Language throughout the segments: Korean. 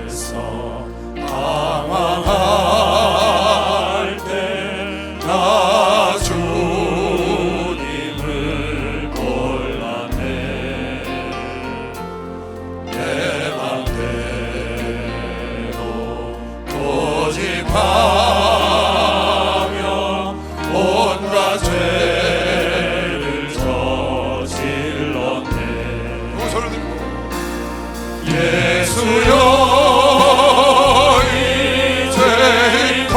속에서 방황할 때 나 주님을 골랐네. 내 맘대로 고집하며 온갖 죄를 저질렀네. 손을 들고 예수여 이제껏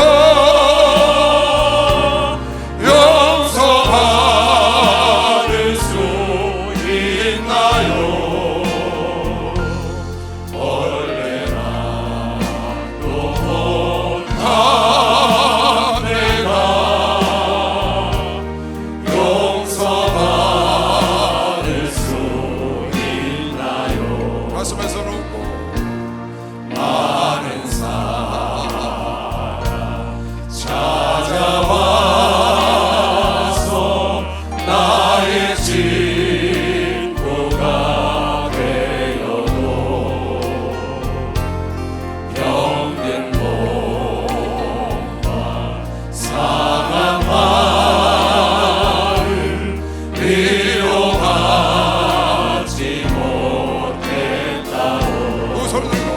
용서받을 수 있나요? 원래나 또 못한 내가 용서받을 수 있나요? 가슴에 손을 얹고 많은 사람 찾아와서 나의 친구가 되어도 병든 몸과 상한 마음 위로하지 못했다오. 손을 들고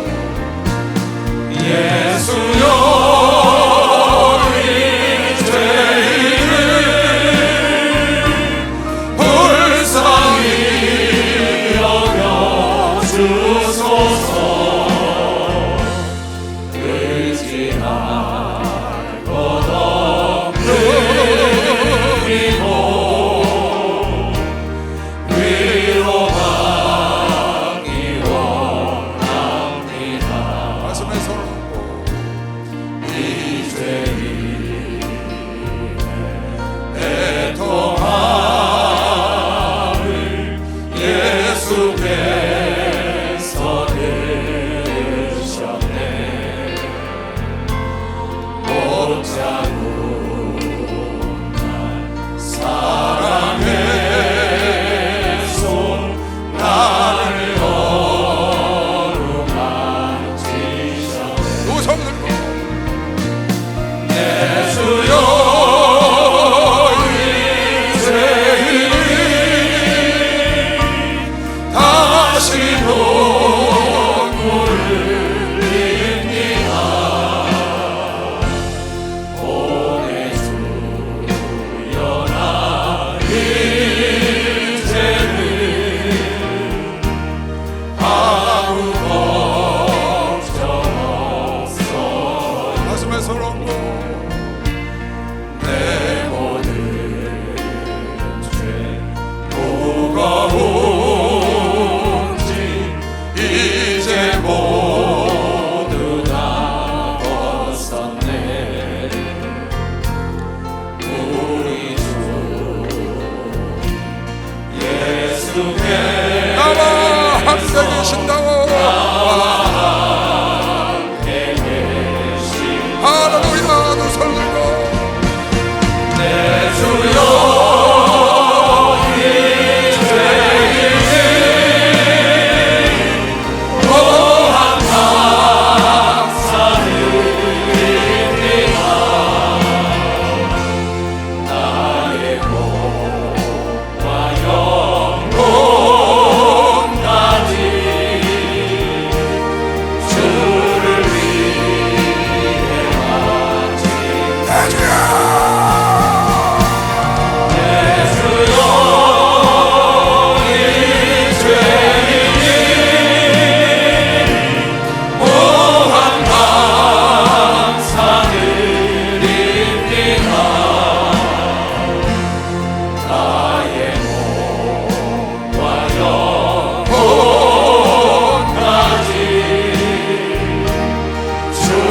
예수여 이 죄인을 불쌍히 여겨주소서. 의지할 것 없는 이고 위로받기 원합니다. 가슴에 손을 얹고 이 죄인의 애통함을 예수께서 들으셨네. 못자고 날 사랑의 손 나를 어루만지셨네. 두 손을 들고 예수여 이 죄인이 다시 눈물을 흘립니다. 보내주여 나 이제는 아무 걱정 없어. 가슴에 손을 얹고 내 모든 죄 무거운지 이제 모두 다 벗었네. 우리 주 예수께 나와 함께 계신다고. 함께 계신 할렐루야. 두 손을 들고 내 주여 이 죄인이 또한 감사드립니다. 나의 몸과 영혼까지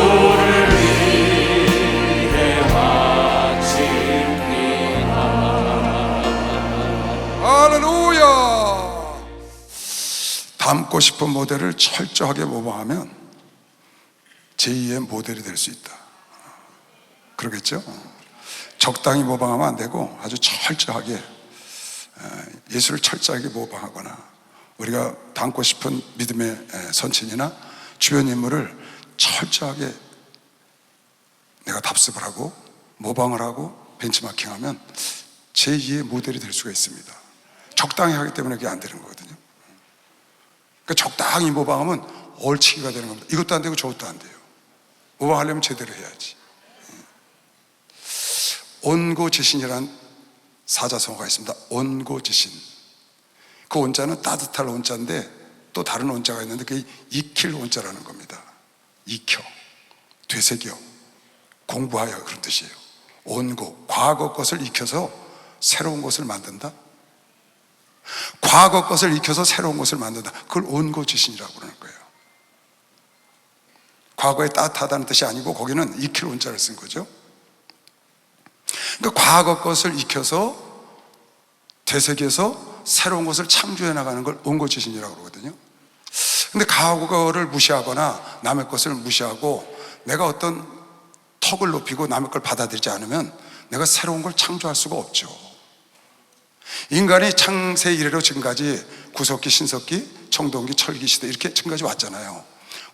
주를 위해 바친 닮고 싶은 모델을 철저하게 모방하면 제2의 모델이 될 수 있다. 그러겠죠? 적당히 모방하면 안 되고 아주 철저하게 예수를 철저하게 모방하거나 우리가 닮고 싶은 믿음의 선친이나 주변 인물을 철저하게 내가 답습을 하고 모방을 하고 벤치마킹하면 제2의 모델이 될 수가 있습니다. 적당히 하기 때문에 그게 안 되는 거거든요. 그러니까 적당히 모방하면 얼치기가 되는 겁니다. 이것도 안 되고 저것도 안 돼요. 모방하려면 제대로 해야지. 온고지신이라는 사자성어가 있습니다. 온고지신. 그 온자는 따뜻할 온자인데 또 다른 온자가 있는데 그게 익힐 온자라는 겁니다. 익혀, 되새겨, 공부하여, 그런 뜻이에요. 온고, 과거 것을 익혀서 새로운 것을 만든다. 과거 것을 익혀서 새로운 것을 만든다. 그걸 온고지신이라고 그러는 거예요. 과거에 따뜻하다는 뜻이 아니고 거기는 익힐 온자를 쓴 거죠. 그러니까 과거 것을 익혀서 되새겨서 새로운 것을 창조해 나가는 걸 온고지신이라고 그러거든요. 근데 과거를 무시하거나 남의 것을 무시하고 내가 어떤 턱을 높이고 남의 걸 받아들이지 않으면 내가 새로운 걸 창조할 수가 없죠. 인간이 창세 이래로 지금까지 구석기, 신석기, 청동기, 철기 시대 이렇게 지금까지 왔잖아요.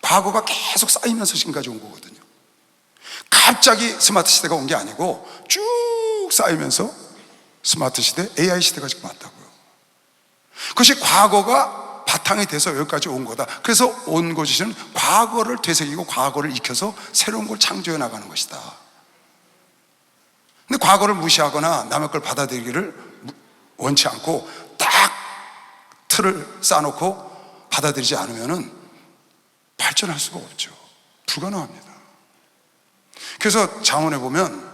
과거가 계속 쌓이면서 지금까지 온 거거든요. 갑자기 스마트 시대가 온 게 아니고 쭉 쌓이면서 스마트 시대, AI 시대가 지금 왔다고요. 그것이 과거가 바탕이 돼서 여기까지 온 거다. 그래서 온고지신은 과거를 되새기고 과거를 익혀서 새로운 걸 창조해 나가는 것이다. 근데 과거를 무시하거나 남의 걸 받아들이기를 원치 않고 딱 틀을 쌓아놓고 받아들이지 않으면은 발전할 수가 없죠. 불가능합니다. 그래서 잠언에 보면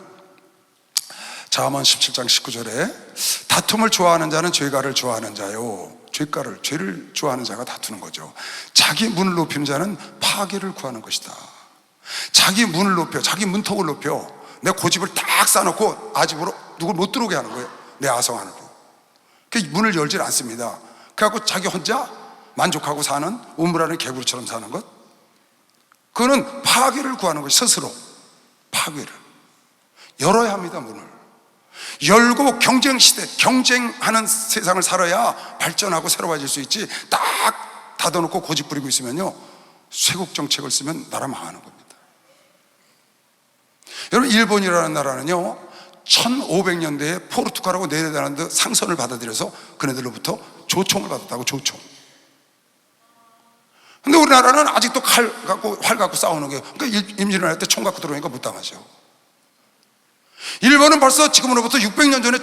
잠언 17장 19절에 다툼을 좋아하는 자는 죄가를 좋아하는 자요. 죄를 좋아하는 자가 다투는 거죠. 자기 문을 높이는 자는 파괴를 구하는 것이다. 자기 문을 높여, 자기 문턱을 높여 내 고집을 딱 쌓아놓고 아집으로 누굴 못 들어오게 하는 거예요. 내 아성 안으로. 그 문을 열질 않습니다. 그래갖고 자기 혼자 만족하고 사는 우물안의 개구리처럼 사는 것, 그거는 파괴를 구하는 것이 스스로 파괴를 열어야 합니다. 문을 열고 경쟁 시대, 경쟁하는 세상을 살아야 발전하고 새로워질 수 있지. 딱 닫아놓고 고집 부리고 있으면요 쇄국 정책을 쓰면 나라 망하는 겁니다. 여러분, 일본이라는 나라는요 1500년대에 포르투갈하고 네덜란드 상선을 받아들여서 그네들로부터 조총을 받았다고. 조총. 근데 우리나라는 아직도 활 갖고 싸우는 거예요. 그러니까 임진왜란 때 총 갖고 들어오니까 못 당하죠. 일본은 벌써 지금으로부터 600년 전에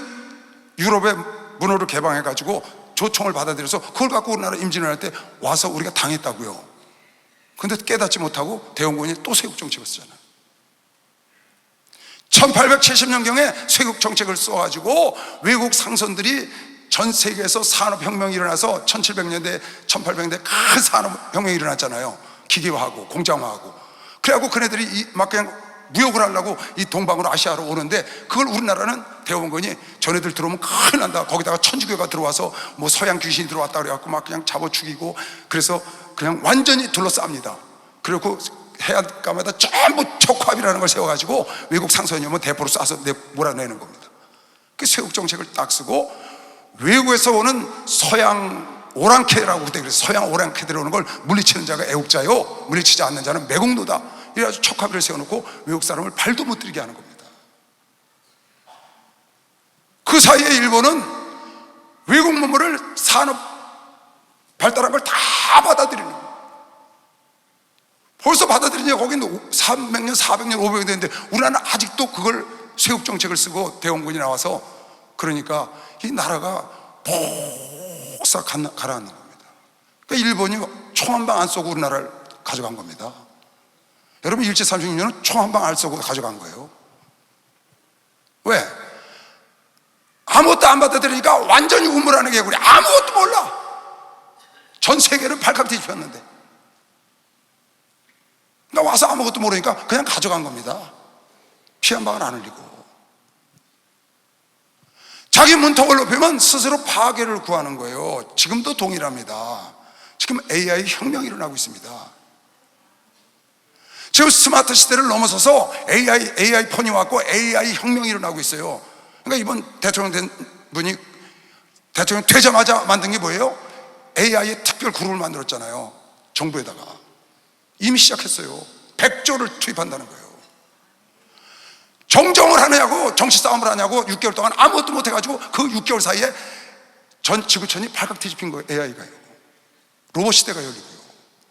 유럽의 문호를 개방해가지고 조총을 받아들여서 그걸 갖고 우리나라 임진왜란 때 와서 우리가 당했다고요. 근데 깨닫지 못하고 대원군이 또 쇄국정책을 쓰잖아요. 1870년경에 쇄국정책을 써가지고 외국 상선들이 전 세계에서 산업혁명이 일어나서 1700년대, 1800년대 큰 산업혁명이 일어났잖아요. 기계화하고 공장화하고. 그래갖고 그네들이 막 그냥 무역을 하려고 이 동방으로 아시아로 오는데 그걸 우리나라는 대원군이 전애들 들어오면 큰일 난다. 거기다가 천주교가 들어와서 뭐 서양 귀신이 들어왔다 그래갖고 막 그냥 잡아 죽이고 그래서 그냥 완전히 둘러쌉니다. 그리고 해안가마다 전부 척화비라는 걸 세워가지고 외국 상선이 오면 대포로 쏴서 몰아내는 겁니다. 그 쇄국 정책을 딱 쓰고 외국에서 오는 서양 오랑캐라고 그때 그래서 서양 오랑캐들이 오는 걸 물리치는 자가 애국자요, 물리치지 않는 자는 매국노다. 이래가지고 척화비를 세워놓고 외국 사람을 발도 못 들이게 하는 겁니다. 그 사이에 일본은 외국 문물을 산업 발달한 걸 다 받아들이는 거예요. 벌써 받아들이냐. 거기는 300년, 400년, 500년 됐는데 우리나라는 아직도 그걸 쇄국 정책을 쓰고 대원군이 나와서 그러니까 이 나라가 폭삭 가라앉는 겁니다. 그러니까 일본이 총 한 방 안 쏘고 우리나라를 가져간 겁니다. 여러분, 일제 36년은 총 한 방 안 쏘고 가져간 거예요. 왜? 아무것도 안 받아들이니까 완전히 우물하는 개구리. 아무것도 몰라. 전 세계를 발칵 뒤집혔는데. 그러니까 와서 아무것도 모르니까 그냥 가져간 겁니다. 피 한 방울 안 흘리고. 자기 문턱을 높이면 스스로 파괴를 구하는 거예요. 지금도 동일합니다. 지금 AI 혁명이 일어나고 있습니다. 지금 스마트 시대를 넘어서서 AI 폰이 왔고 AI 혁명이 일어나고 있어요. 그러니까 이번 대통령 된 분이 대통령 되자마자 만든 게 뭐예요? AI의 특별 그룹을 만들었잖아요. 정부에다가 이미 시작했어요. 100조를 투입한다는 거예요. 정정을 하느냐고, 정치 싸움을 하냐고 6개월 동안 아무것도 못해가지고 그 6개월 사이에 전 지구촌이 발칵 뒤집힌 거예요. AI가요. 로봇 시대가 열리고요.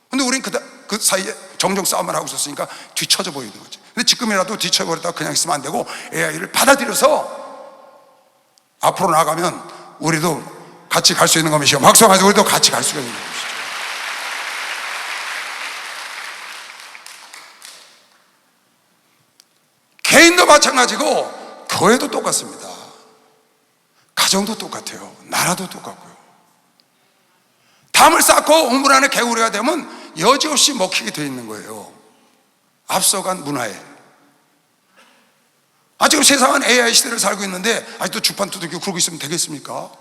근데 우린 그 사이에 정정 싸움을 하고 있었으니까 뒤처져 보이는 거지. 근데 지금이라도 뒤처버렸다가 그냥 있으면 안 되고 AI를 받아들여서 앞으로 나가면 우리도 같이 갈 수 있는 것이죠. 박수하면서 우리도 같이 갈 수가 있는 것이죠. 개인도 마찬가지고 교회도 똑같습니다. 가정도 똑같아요. 나라도 똑같고요. 담을 쌓고 우물 안에 개구리가 되면 여지없이 먹히게 되어 있는 거예요. 앞서간 문화에. 지금 세상은 AI 시대를 살고 있는데 아직도 주판 두들기고 그러고 있으면 되겠습니까?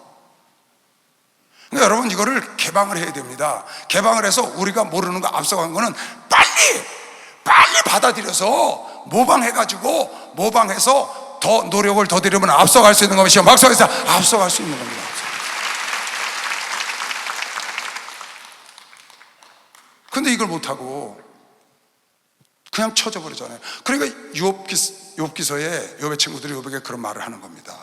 그러니까 여러분, 이거를 개방을 해야 됩니다. 개방을 해서 우리가 모르는 거, 앞서간 거는 빨리 받아들여서 모방해서 더 노력을 더 들이면 앞서갈 수 있는 것이요. 막서에서 앞서갈 수 있는 겁니다. 근데 이걸 못하고 그냥 쳐져 버리잖아요. 그러니까 욥기서에 욥의 친구들이 욥에게 그런 말을 하는 겁니다.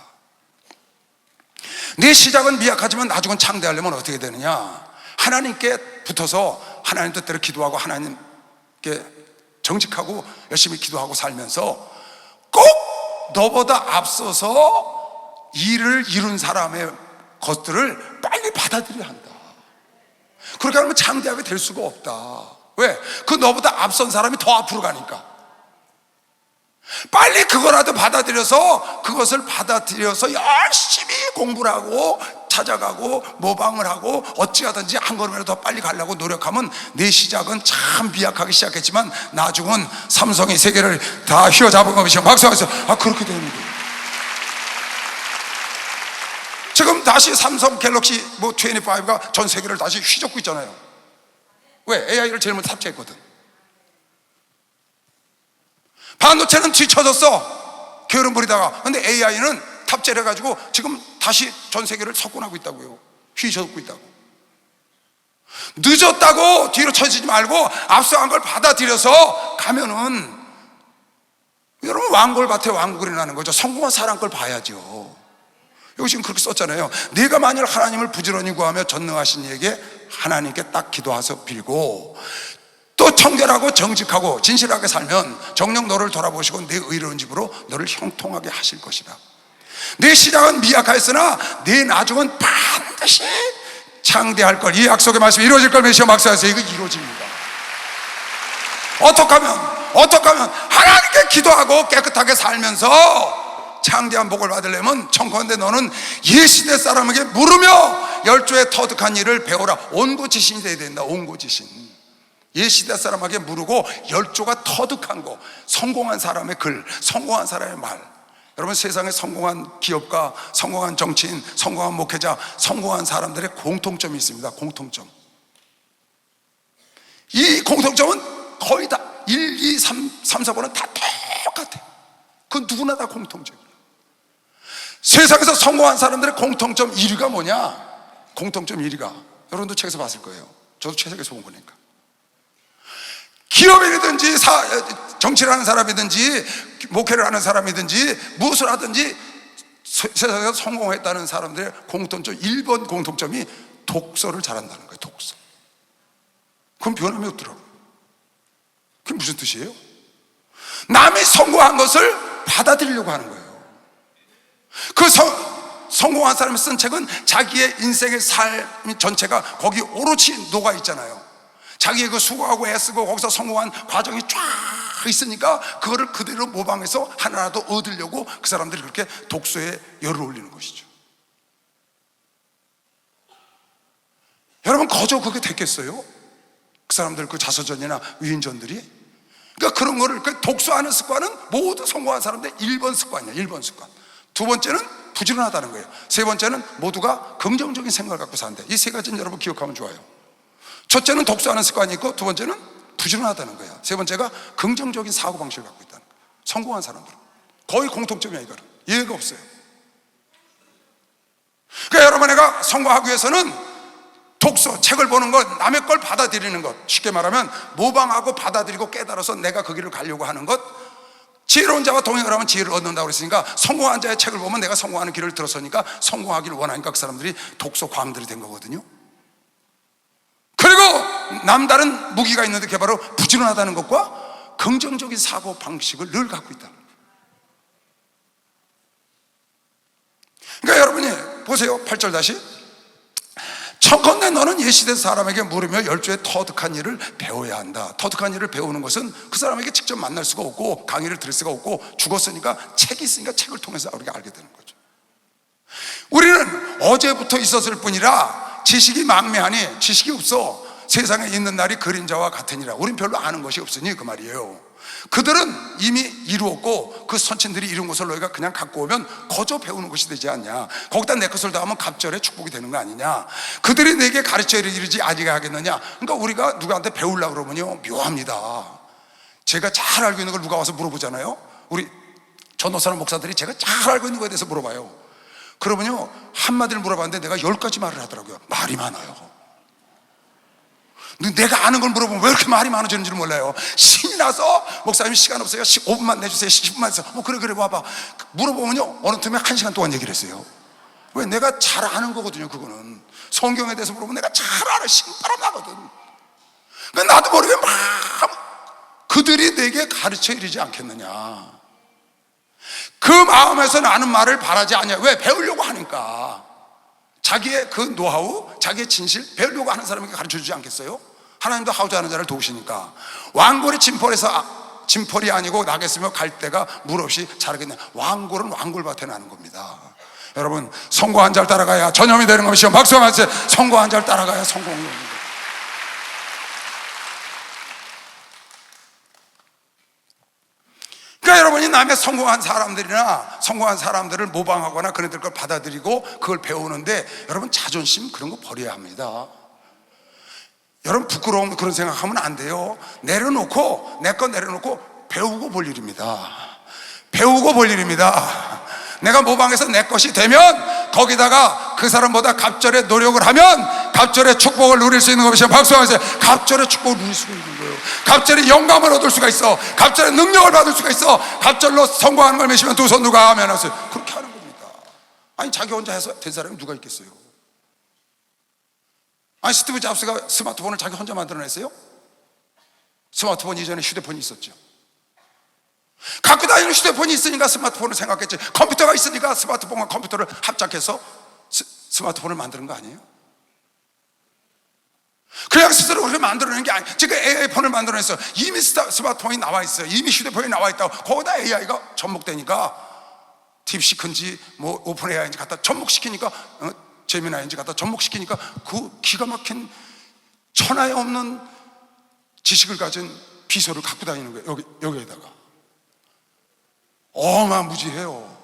내 시작은 미약하지만 나중은 창대하려면 어떻게 되느냐? 하나님께 붙어서 하나님 뜻대로 기도하고 하나님께 정직하고 열심히 기도하고 살면서 꼭 너보다 앞서서 일을 이룬 사람의 것들을 빨리 받아들여야 한다. 그렇게 하면 창대하게 될 수가 없다. 왜? 그 너보다 앞선 사람이 더 앞으로 가니까. 빨리 그거라도 그것을 받아들여서 열심히 공부를 하고 찾아가고 모방을 하고 어찌하든지 한 걸음이라도 더 빨리 가려고 노력하면 내 시작은 참 미약하게 시작했지만 나중은 삼성이 세계를 다 휘어잡은 것이죠. 박수하면서 그렇게 되는 거예요. 지금 다시 삼성 갤럭시 25가 전 세계를 다시 휘젓고 있잖아요. 왜? AI를 제일 먼저 탑재했거든. 반도체는 뒤쳐졌어, 게으름 부리다가. 근데 AI는 탑재를 해가지고 지금 다시 전 세계를 석권하고 있다고요. 휘젓고 있다고. 늦었다고 뒤로 쳐지지 말고 앞서간 걸 받아들여서 가면은, 여러분, 왕골밭에 왕국이 나는 거죠. 성공한 사람 걸 봐야죠. 여기 지금 그렇게 썼잖아요. 네가 만일 하나님을 부지런히 구하며 전능하신 이에게 하나님께 딱 기도해서 빌고 또 청결하고 정직하고 진실하게 살면 정녕 너를 돌아보시고 내 의로운 집으로 너를 형통하게 하실 것이다. 내 시작은 미약하였으나 내 나중은 반드시 창대할 걸. 이 약속의 말씀이 이루어질 걸 믿으시오. 막사하세요. 이거 이루어집니다. 어떻게 하면 하나님께 기도하고 깨끗하게 살면서 창대한 복을 받으려면, 청컨대 너는 예시대 사람에게 물으며 열조의 터득한 일을 배우라. 온고지신이 돼야 된다. 온고지신. 예시대 사람에게 물으고 열조가 터득한 거, 성공한 사람의 글, 성공한 사람의 말. 여러분, 세상에 성공한 기업가, 성공한 정치인, 성공한 목회자, 성공한 사람들의 공통점이 있습니다. 공통점. 이 공통점은 거의 다 1, 2, 3, 4번은 다 똑같아. 그 누구나 다 공통점이에요. 세상에서 성공한 사람들의 공통점 1위가 뭐냐? 공통점 1위가, 여러분도 책에서 봤을 거예요. 저도 책에서 본 거니까. 기업인이든지 정치를 하는 사람이든지 목회를 하는 사람이든지 무엇을 하든지 세상에서 성공했다는 사람들의 공통점 1번 공통점이 독서를 잘한다는 거예요. 독서. 그건 변함이 없더라고요. 그게 무슨 뜻이에요? 남이 성공한 것을 받아들이려고 하는 거예요. 그 성공한 사람이 쓴 책은 자기의 인생의 삶 전체가 거기 오롯이 녹아 있잖아요. 자기의 그 수고하고 애쓰고 거기서 성공한 과정이 쫙 있으니까 그거를 그대로 모방해서 하나라도 얻으려고 그 사람들이 그렇게 독서에 열을 올리는 것이죠. 여러분, 거저 그게 됐겠어요? 그 사람들, 그 자서전이나 위인전들이? 그러니까 그런 거를, 그 독서하는 습관은 모두 성공한 사람들 1번 습관이에요. 1번 습관. 두 번째는 부지런하다는 거예요. 세 번째는 모두가 긍정적인 생각을 갖고 산대. 이 세 가지는 여러분 기억하면 좋아요. 첫째는 독서하는 습관이 있고, 두 번째는 부지런하다는 거예요. 세 번째가 긍정적인 사고방식을 갖고 있다는 거예요. 성공한 사람들은 거의 공통점이야. 이거는 예외가 없어요. 그러니까 여러분, 내가 성공하기 위해서는 독서, 책을 보는 것, 남의 걸 받아들이는 것, 쉽게 말하면 모방하고 받아들이고 깨달아서 내가 그 길을 가려고 하는 것. 지혜로운 자와 동행을 하면 지혜를 얻는다고 그랬으니까, 성공한 자의 책을 보면 내가 성공하는 길을 들었으니까 성공하기를 원하니까 그 사람들이 독서 광들이 된 거거든요. 그리고 남다른 무기가 있는데 그게 바로 부지런하다는 것과 긍정적인 사고 방식을 늘 갖고 있다. 그러니까 여러분이 보세요. 8절 다시. 청컨대 너는 예시된 사람에게 물으며 열조의 터득한 일을 배워야 한다. 터득한 일을 배우는 것은 그 사람에게 직접 만날 수가 없고 강의를 들을 수가 없고 죽었으니까 책이 있으니까 책을 통해서 우리가 알게 되는 거죠. 우리는 어제부터 있었을 뿐이라 지식이 망매하니, 지식이 없어. 세상에 있는 날이 그림자와 같으니라. 우린 별로 아는 것이 없으니 그 말이에요. 그들은 이미 이루었고 그 선친들이 이룬 것을 너희가 그냥 갖고 오면 거저 배우는 것이 되지 않냐. 거기다 내 것을 더하면 갑절의 축복이 되는 거 아니냐. 그들이 내게 가르쳐 이르지 아니게 하겠느냐. 그러니까 우리가 누구한테 배우려고 그러면요, 묘합니다. 제가 잘 알고 있는 걸 누가 와서 물어보잖아요. 우리 전도사나 목사들이 제가 잘 알고 있는 거에 대해서 물어봐요. 그러면요, 한마디를 물어봤는데 내가 10가지 말을 하더라고요. 말이 많아요. 내가 아는 걸 물어보면 왜 이렇게 말이 많아지는지를 몰라요. 신이 나서 목사님 시간 없어요? 5분만 내주세요. 10분만 해서 그래 와봐. 물어보면요, 어느 틈에 1시간 동안 얘기를 했어요. 왜? 내가 잘 아는 거거든요. 그거는 성경에 대해서 물어보면 내가 잘 알아. 신바람 나거든. 그러니까 나도 모르게 막 그들이 내게 가르쳐 이르지 않겠느냐. 그 마음에서 나는 말을 바라지 않냐. 왜? 배우려고 하니까. 자기의 그 노하우, 자기의 진실 배우려고 하는 사람에게 가르쳐 주지 않겠어요? 하나님도 하고자 하는 자를 도우시니까. 왕골이 진펄이 아니고 나겠으며 갈대가 물 없이 자라겠네. 왕골은 왕골밭에 나는 겁니다. 여러분, 성공한 자를 따라가야 전염이 되는 것이요, 박수하세요. 성공한 자를 따라가야 성공이 됩니다. 그러니까 여러분이 남의 성공한 사람들이나 성공한 사람들을 모방하거나 그네들 걸 받아들이고 그걸 배우는데, 여러분 자존심 그런 거 버려야 합니다. 여러분 부끄러움 그런 생각하면 안 돼요. 내려놓고, 내 거 내려놓고 배우고 볼 일입니다. 배우고 볼 일입니다. 내가 모방해서 내 것이 되면 거기다가 그 사람보다 갑절의 노력을 하면 갑절의 축복을 누릴 수 있는 것이죠. 박수하세요. 갑절의 축복을 누릴 수가 있는 거예요. 갑절의 영감을 얻을 수가 있어. 갑절의 능력을 받을 수가 있어. 갑절로 성공하는 걸 매시면 두 손 누가 하면 하세요. 그렇게 하는 겁니다. 아니, 자기 혼자 해서 된 사람이 누가 있겠어요? 아니, 스티브 잡스가 스마트폰을 자기 혼자 만들어냈어요? 스마트폰 이전에 휴대폰이 있었죠. 갖고 다니는 휴대폰이 있으니까 스마트폰을 생각했지. 컴퓨터가 있으니까 스마트폰과 컴퓨터를 합작해서 스마트폰을 만드는 거 아니에요? 그냥 스스로 그렇게 만들어내는 게 아니에요. 지금 AI폰을 만들어냈어요. 이미 스마트폰이 나와 있어요. 이미 휴대폰이 나와 있다고. 거기다 AI가 접목되니까 딥시크인지 뭐 오픈 AI인지 갖다 접목시키니까, 제미나인지 갖다 접목시키니까 그 기가 막힌 천하에 없는 지식을 가진 비서를 갖고 다니는 거예요. 여기에다가 어마무지해요.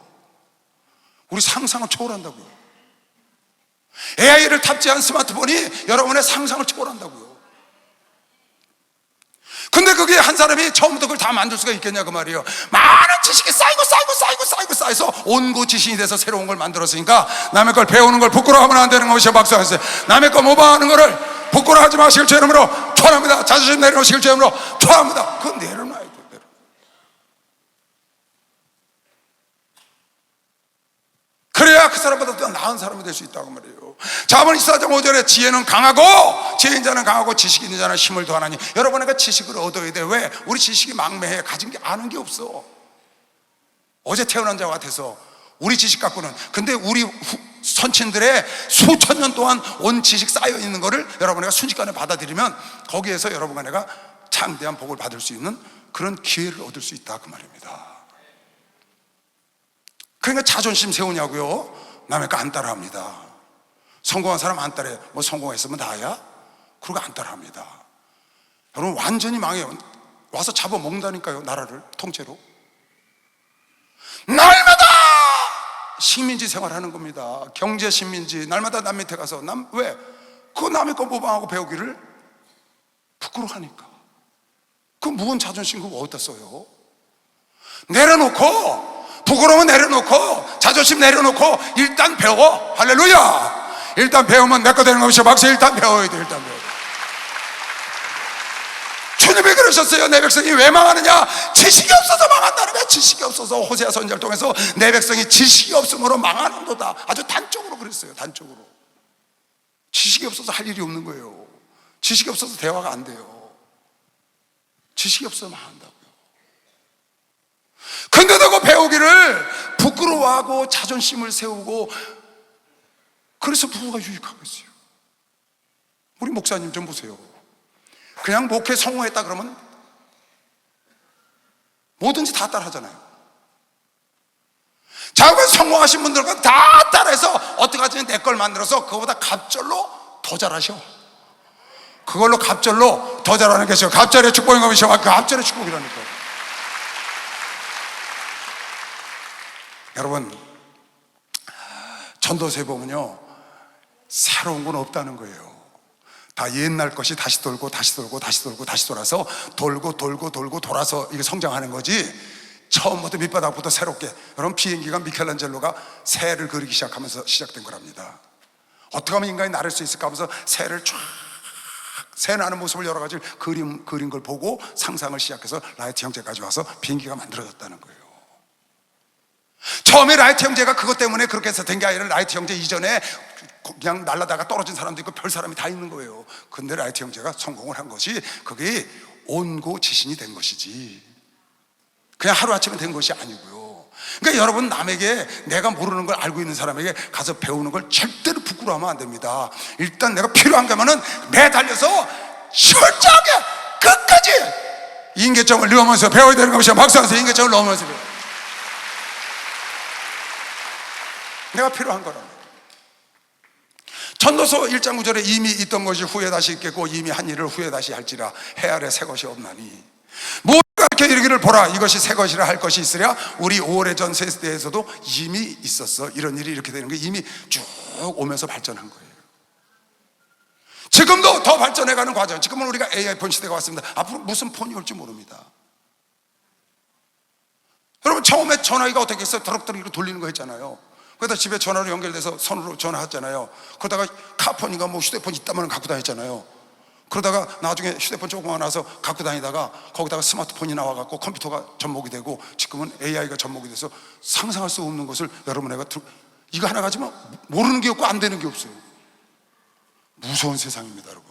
우리 상상을 초월한다고요. AI를 탑재한 스마트폰이 여러분의 상상을 초월한다고요. 근데 그게 한 사람이 처음부터 그걸 다 만들 수가 있겠냐 그 말이에요. 많은 지식이 쌓여서 온고 지신이 돼서 새로운 걸 만들었으니까 남의 걸 배우는 걸 부끄러워하면 안 되는 것이요. 박수하세요. 남의 거 모방하는 거를 부끄러워하지 마시길 주 이름으로 초합니다. 자존심 내려놓으시길 주 이름으로 초합니다. 그건 내려놔야 돼요. 그래야 그 사람보다 더 나은 사람이 될 수 있다고 말이에요. 자문 24장 5절에 지혜는 강하고, 지혜인 자는 강하고 지식이 있는 자는 힘을 더하나니. 여러분의 지식을 얻어야 돼. 왜? 우리 지식이 망매해. 가진 게 아는 게 없어. 어제 태어난 자와 같아서 우리 지식 갖고는. 근데 우리 선친들의 수천 년 동안 온 지식 쌓여 있는 거를 여러분과 순식간에 받아들이면 거기에서 여러분과 내가 장대한 복을 받을 수 있는 그런 기회를 얻을 수 있다 그 말입니다. 그러니까 자존심 세우냐고요? 남의 거 안 따라합니다. 성공한 사람 안 따라해요. 뭐 성공했으면 다야? 그러고 안 따라합니다. 여러분 완전히 망해요. 와서 잡아먹는다니까요. 나라를 통째로. 날마다 식민지 생활하는 겁니다. 경제 식민지. 날마다 남 밑에 가서 왜? 그 남의 거 모방하고 배우기를 부끄러워하니까. 그 무언 자존심 그거 어디다 써요? 내려놓고, 부끄러움은 내려놓고, 자존심 내려놓고 일단 배워. 할렐루야. 일단 배우면 내 거 되는 것이죠. 박수. 일단 배워야 돼. 일단 배워야 돼. 주님이 그러셨어요. 내 백성이 왜 망하느냐? 지식이 없어서 망한다는 거야. 지식이 없어서. 호세아 선지자를 통해서 내 백성이 지식이 없음으로 망하는도다. 아주 단적으로 그랬어요. 단적으로. 지식이 없어서 할 일이 없는 거예요. 지식이 없어서 대화가 안 돼요. 지식이 없어서 망한다고요. 근데도 그 배우기를 부끄러워하고 자존심을 세우고, 그래서 부부가 유익하겠어요. 우리 목사님 좀 보세요. 그냥 목회 성공했다 그러면 뭐든지 다 따라 하잖아요. 자, 그 성공하신 분들은 다 따라해서 어떡하지? 내 걸 만들어서 그거보다 갑절로 더 잘하셔. 그걸로 갑절로 더 잘하는 게 있어요. 갑절의 축복인 것이죠. 그 갑절의 축복이라니까. 여러분, 전도서에 보면요, 새로운 건 없다는 거예요. 다 옛날 것이 다시 돌고 다시 돌고 다시 돌고 다시 돌아서 돌고 돌고 돌고 돌아서 이게 성장하는 거지, 처음부터 밑바닥부터 새롭게. 여러분, 비행기가 미켈란젤로가 새를 그리기 시작하면서 시작된 거랍니다. 어떻게 하면 인간이 나를 수 있을까 하면서 새를 쫙, 새 나는 모습을 여러 가지 그린 걸 보고 상상을 시작해서 라이트 형제까지 와서 비행기가 만들어졌다는 거예요. 처음에 라이트 형제가 그것 때문에 그렇게 해서 된 게 아니라, 라이트 형제 이전에 그냥 날라다가 떨어진 사람도 있고 별 사람이 다 있는 거예요. 근데 라이트 형제가 성공을 한 것이, 그게 온고지신이 된 것이지 그냥 하루아침에 된 것이 아니고요. 그러니까 여러분, 남에게, 내가 모르는 걸 알고 있는 사람에게 가서 배우는 걸 절대로 부끄러워하면 안 됩니다. 일단 내가 필요한 거면은 매달려서 철저하게 끝까지 인계점을 넘으면서 배워야 되는 것이죠. 박수하면서 인계점을 넘으면서 배워요. 내가 필요한 거라고. 전도서 1장 9절에 이미 있던 것이 후에 다시 있겠고 이미 한 일을 후에 다시 할지라 해 아래 새 것이 없나니 모두가 이렇게 이르기를 보라 이것이 새 것이라 할 것이 있으랴. 우리 오래전 세대에서도 이미 있었어. 이런 일이 이렇게 되는 게 이미 쭉 오면서 발전한 거예요. 지금도 더 발전해가는 과정. 지금은 우리가 AI 폰 시대가 왔습니다. 앞으로 무슨 폰이 올지 모릅니다. 여러분, 처음에 전화기가 어떻게 했어요? 더럭더럭 이렇게 돌리는 거 했잖아요. 그러다 집에 전화로 연결돼서 선으로 전화했잖아요. 그러다가 카폰인가 뭐 휴대폰 이따만은 갖고 다녔잖아요. 그러다가 나중에 휴대폰 조그만 나서 갖고 다니다가 거기다가 스마트폰이 나와갖고 컴퓨터가 접목이 되고, 지금은 AI가 접목이 돼서 상상할 수 없는 것을 여러분, 이거 하나 가지면 모르는 게 없고 안 되는 게 없어요. 무서운 세상입니다, 여러분.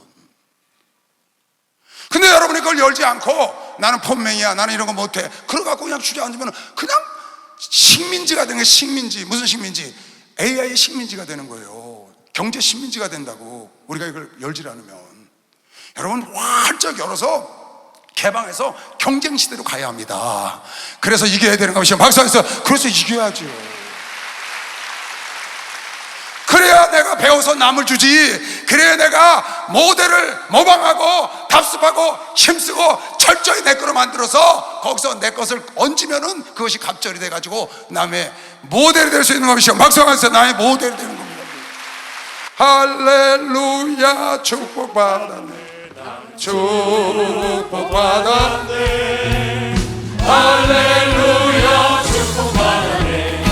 근데 여러분이 그걸 열지 않고 나는 폰맹이야, 나는 이런 거 못해, 그러갖고 그냥 주저앉으면 그냥 식민지가 되는 거예요. 식민지. 무슨 식민지? AI의 식민지가 되는 거예요. 경제 식민지가 된다고, 우리가 이걸 열지 않으면. 여러분, 활짝 열어서 개방해서 경쟁 시대로 가야 합니다. 그래서 이겨야 되는 것이죠. 박사에서 그래서 이겨야죠. 그래야 내가 배워서 남을 주지. 그래야 내가 모델을 모방하고 답습하고 힘쓰고 철저히 내 거로 만들어서 거기서 내 것을 얹으면은 그것이 갑절이 돼가지고 남의 모델이 될 수 있는 것이죠. 박수하면서 나의 모델이 되는 겁니다. 할렐루야. 축복받았네. 축복받았네. 할렐루야 축복받았네.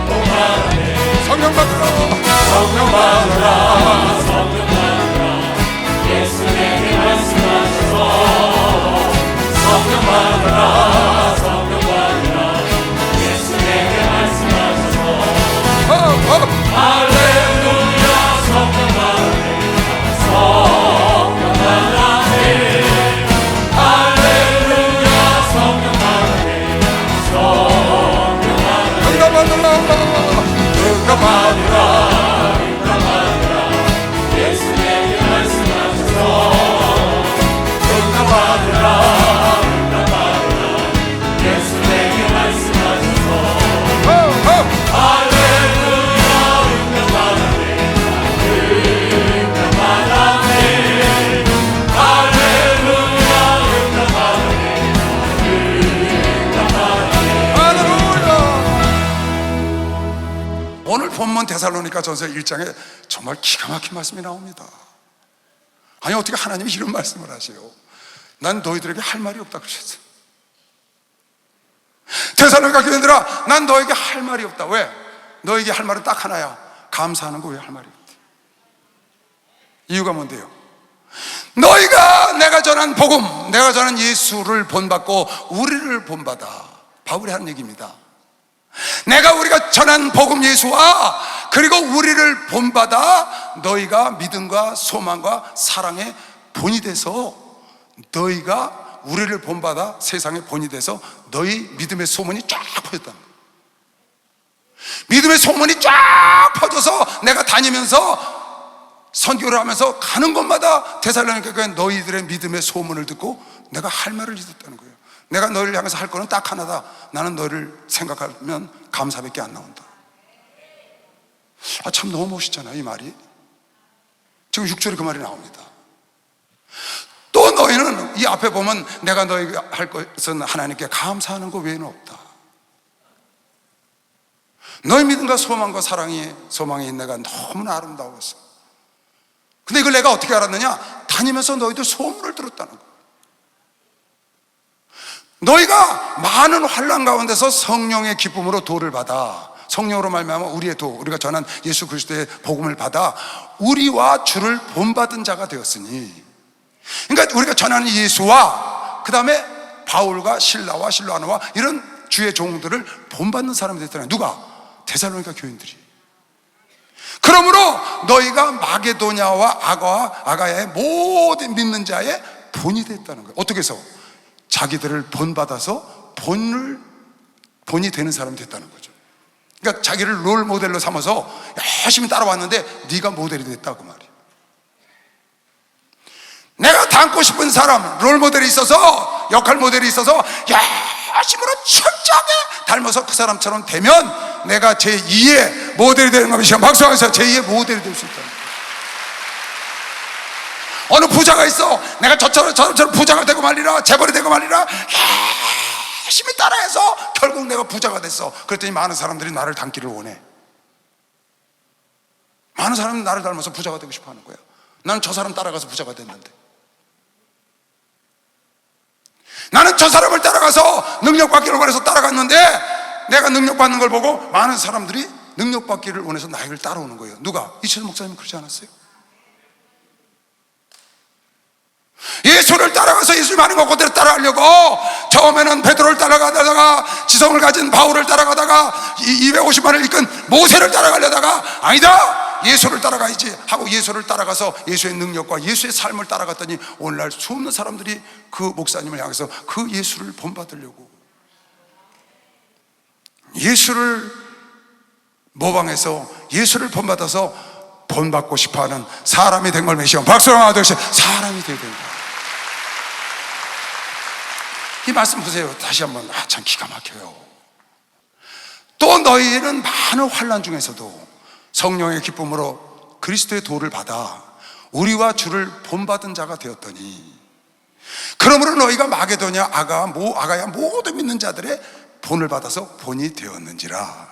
축복받았네. 성령 받으라. 성령 받으라. 성령 받으라. 예수님의 말씀하셔서 성령 받으라. 성령 받으라. 예수님의 말씀하셔서 할렐루야 성령 받으네. 성령 받으네. 할렐루야 성령 받으네. 성령 받으네. 응답받으라. 응답받으라. 응답받으라. 예수님의 말씀하셔서 응답받으라. 응답받으라. 예수님의 말씀하셔서 할렐루야 응답받으네. 응답받으네. 할렐루야 응답받으네. 응답받으네. 할렐루야. 오늘 본문 데살로니가 전서 1장에 정말 기가 막힌 말씀이 나옵니다. 아니, 어떻게 하나님이 이런 말씀을 하세요? 난 너희들에게 할 말이 없다 그러셨어요. 데살로니가 교인들아, 난 너에게 할 말이 없다. 왜? 너에게 할 말은 딱 하나야. 감사하는 거 왜 할 말이 없대? 이유가 뭔데요? 너희가 내가 전한 복음, 내가 전한 예수를 본받고 우리를 본받아. 바울이 하는 얘기입니다. 우리가 전한 복음 예수와 그리고 우리를 본받아 너희가 믿음과 소망과 사랑의 본이 돼서, 너희가 우리를 본받아 세상의 본이 돼서 너희 믿음의 소문이 쫙 퍼졌다는 거예요. 믿음의 소문이 쫙 퍼져서 내가 다니면서 선교를 하면서 가는 곳마다 데살로니가 교회 너희들의 믿음의 소문을 듣고 내가 할 말을 잊었다는 거예요. 내가 너희를 향해서 할 거는 딱 하나다. 나는 너희를 생각하면 감사밖에 안 나온다. 참 너무 멋있잖아요, 이 말이. 지금 6절에 그 말이 나옵니다. 또 너희는, 이 앞에 보면 내가 너희가 할 것은 하나님께 감사하는 것 외에는 없다. 너희 믿음과 소망과 소망이 있는 내가 너무나 아름다웠어. 근데 이걸 내가 어떻게 알았느냐? 다니면서 너희들 소문을 들었다는 거예요. 너희가 많은 환난 가운데서 성령의 기쁨으로 도를 받아, 성령으로 말미암아 우리의 도, 우리가 전한 예수 그리스도의 복음을 받아 우리와 주를 본받은 자가 되었으니, 그러니까 우리가 전하는 예수와 그 다음에 바울과 실라와 실로아나와 이런 주의 종들을 본받는 사람이 됐잖아요. 누가? 데살로니가 교인들이. 그러므로 너희가 마게도냐와 아가야의 모든 믿는 자의 본이 됐다는 거예요. 어떻게 해서? 자기들을 본받아서 본이 되는 사람이 됐다는 거죠. 그러니까 자기를 롤 모델로 삼아서 열심히 따라왔는데 네가 모델이 됐다고 말이에요. 내가 닮고 싶은 사람, 롤 모델이 있어서, 역할 모델이 있어서 열심으로 철저하게 닮아서 그 사람처럼 되면 내가 제2의 모델이 되는 겁니다. 박수하면서 제2의 모델이 될 수 있다. 어느 부자가 있어. 내가 저처럼 부자가 되고 말리라, 재벌이 되고 말리라 열심히 따라해서 결국 내가 부자가 됐어. 그랬더니 많은 사람들이 나를 닮기를 원해. 많은 사람은 나를 닮아서 부자가 되고 싶어 하는 거야. 나는 저 사람 따라가서 부자가 됐는데, 나는 저 사람을 따라가서 능력받기를 원해서 따라갔는데, 내가 능력받는 걸 보고 많은 사람들이 능력받기를 원해서 나를 따라오는 거예요. 누가? 이철 목사님 그러지 않았어요? 예수를 따라가서 예수님 하는 거 그대로 따라가려고 처음에는 베드로를 따라가다가 지성을 가진 바울을 따라가다가 250만을 이끈 모세를 따라가려다가 아니다, 예수를 따라가야지 하고 예수를 따라가서 예수의 능력과 예수의 삶을 따라갔더니 오늘날 수없는 사람들이 그 목사님을 향해서 그 예수를 본받으려고, 예수를 모방해서 예수를 본받아서 본받고 싶어하는 사람이 된 걸 메시아. 박수로 하나 둘 셋. 사람이 되어야 된다. 이 말씀 보세요. 다시 한번. 참 기가 막혀요. 또 너희는 많은 환난 중에서도 성령의 기쁨으로 그리스도의 도를 받아 우리와 주를 본받은 자가 되었더니, 그러므로 너희가 마게도냐 아가야 모든 믿는 자들의 본을 받아서 본이 되었는지라.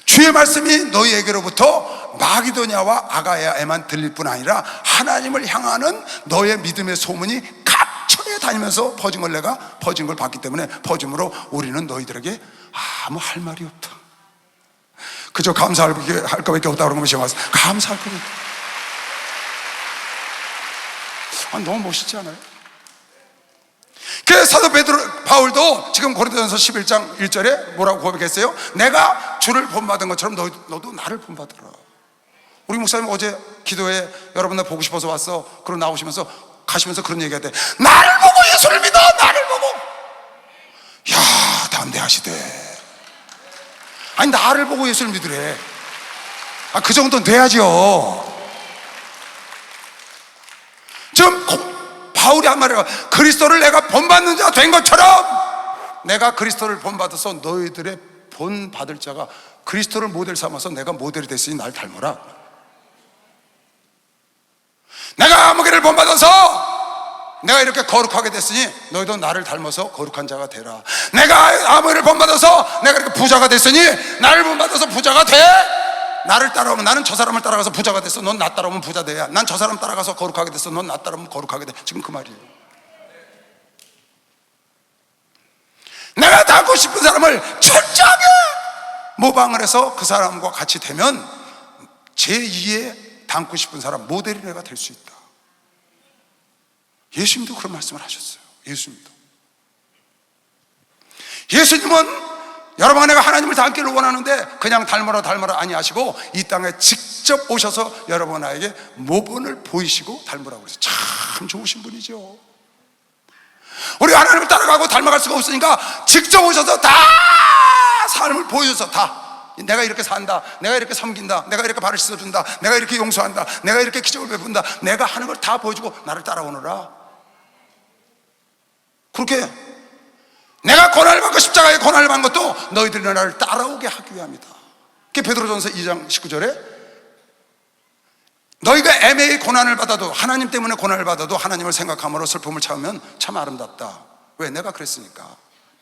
주의 말씀이 너희에게로부터 마게도냐와 아가야에만 들릴 뿐 아니라 하나님을 향하는 너의 믿음의 소문이 각처에 다니면서 퍼진 걸 내가 퍼진 걸 봤기 때문에 퍼짐으로 우리는 너희들에게 아무 할 말이 없다. 그저 감사할 것밖에 없다. 그런 것이 와서 감사할 것밖에. 너무 멋있지 않아요? 그래서 사도 바울도 지금 고린도전서 11장 1절에 뭐라고 고백했어요? 내가 주를 본받은 것처럼 너도 나를 본받으라. 우리 목사님 어제 기도에 여러분들 보고 싶어서 왔어. 그러고 나오시면서 가시면서 그런 얘기하대. 나를 보고 예수를 믿어. 나를 보고. 야, 담대하시대. 아니, 나를 보고 예수를 믿으래. 그 정도는 돼야죠. 지금 바울이 한 말이야. 그리스도를 내가 본받는 자 된 것처럼 내가 그리스도를 본받아서 너희들의 본받을 자가, 그리스도를 모델 삼아서 내가 모델이 됐으니 날 닮아라. 내가 아무개를 본받아서 내가 이렇게 거룩하게 됐으니 너희도 나를 닮아서 거룩한 자가 되라. 내가 아무개를 본받아서 내가 이렇게 부자가 됐으니 나를 본받아서 부자가 돼. 나를 따라오면, 나는 저 사람을 따라가서 부자가 됐어. 넌 나 따라오면 부자 돼야. 난 저 사람 따라가서 거룩하게 됐어. 넌 나 따라오면 거룩하게 돼. 지금 그 말이에요. 내가 닮고 싶은 사람을 철저하게 모방을 해서 그 사람과 같이 되면 제2의 닮고 싶은 사람, 모델이 내가 될 수 있다. 예수님도 그런 말씀을 하셨어요. 예수님은 여러분, 내가 하나님을 닮기를 원하는데 그냥 닮아라 아니하시고 이 땅에 직접 오셔서 여러분에게 모본을 보이시고 닮으라고 그랬어요. 참 좋으신 분이죠. 우리가 하나님을 따라가고 닮아갈 수가 없으니까 직접 오셔서 다 삶을 보여줘서 다 내가 이렇게 산다, 내가 이렇게 섬긴다, 내가 이렇게 발을 씻어준다, 내가 이렇게 용서한다, 내가 이렇게 기적을 베푼다, 내가 하는 걸 다 보여주고 나를 따라오너라. 그렇게 내가 고난을 받고 십자가에 고난을 받은 것도 너희들이 나를 따라오게 하기 위함이다. 그게 베드로전서 2장 19절에 너희가 애매히 고난을 받아도, 하나님 때문에 고난을 받아도 하나님을 생각함으로 슬픔을 참으면 참 아름답다. 왜? 내가 그랬으니까.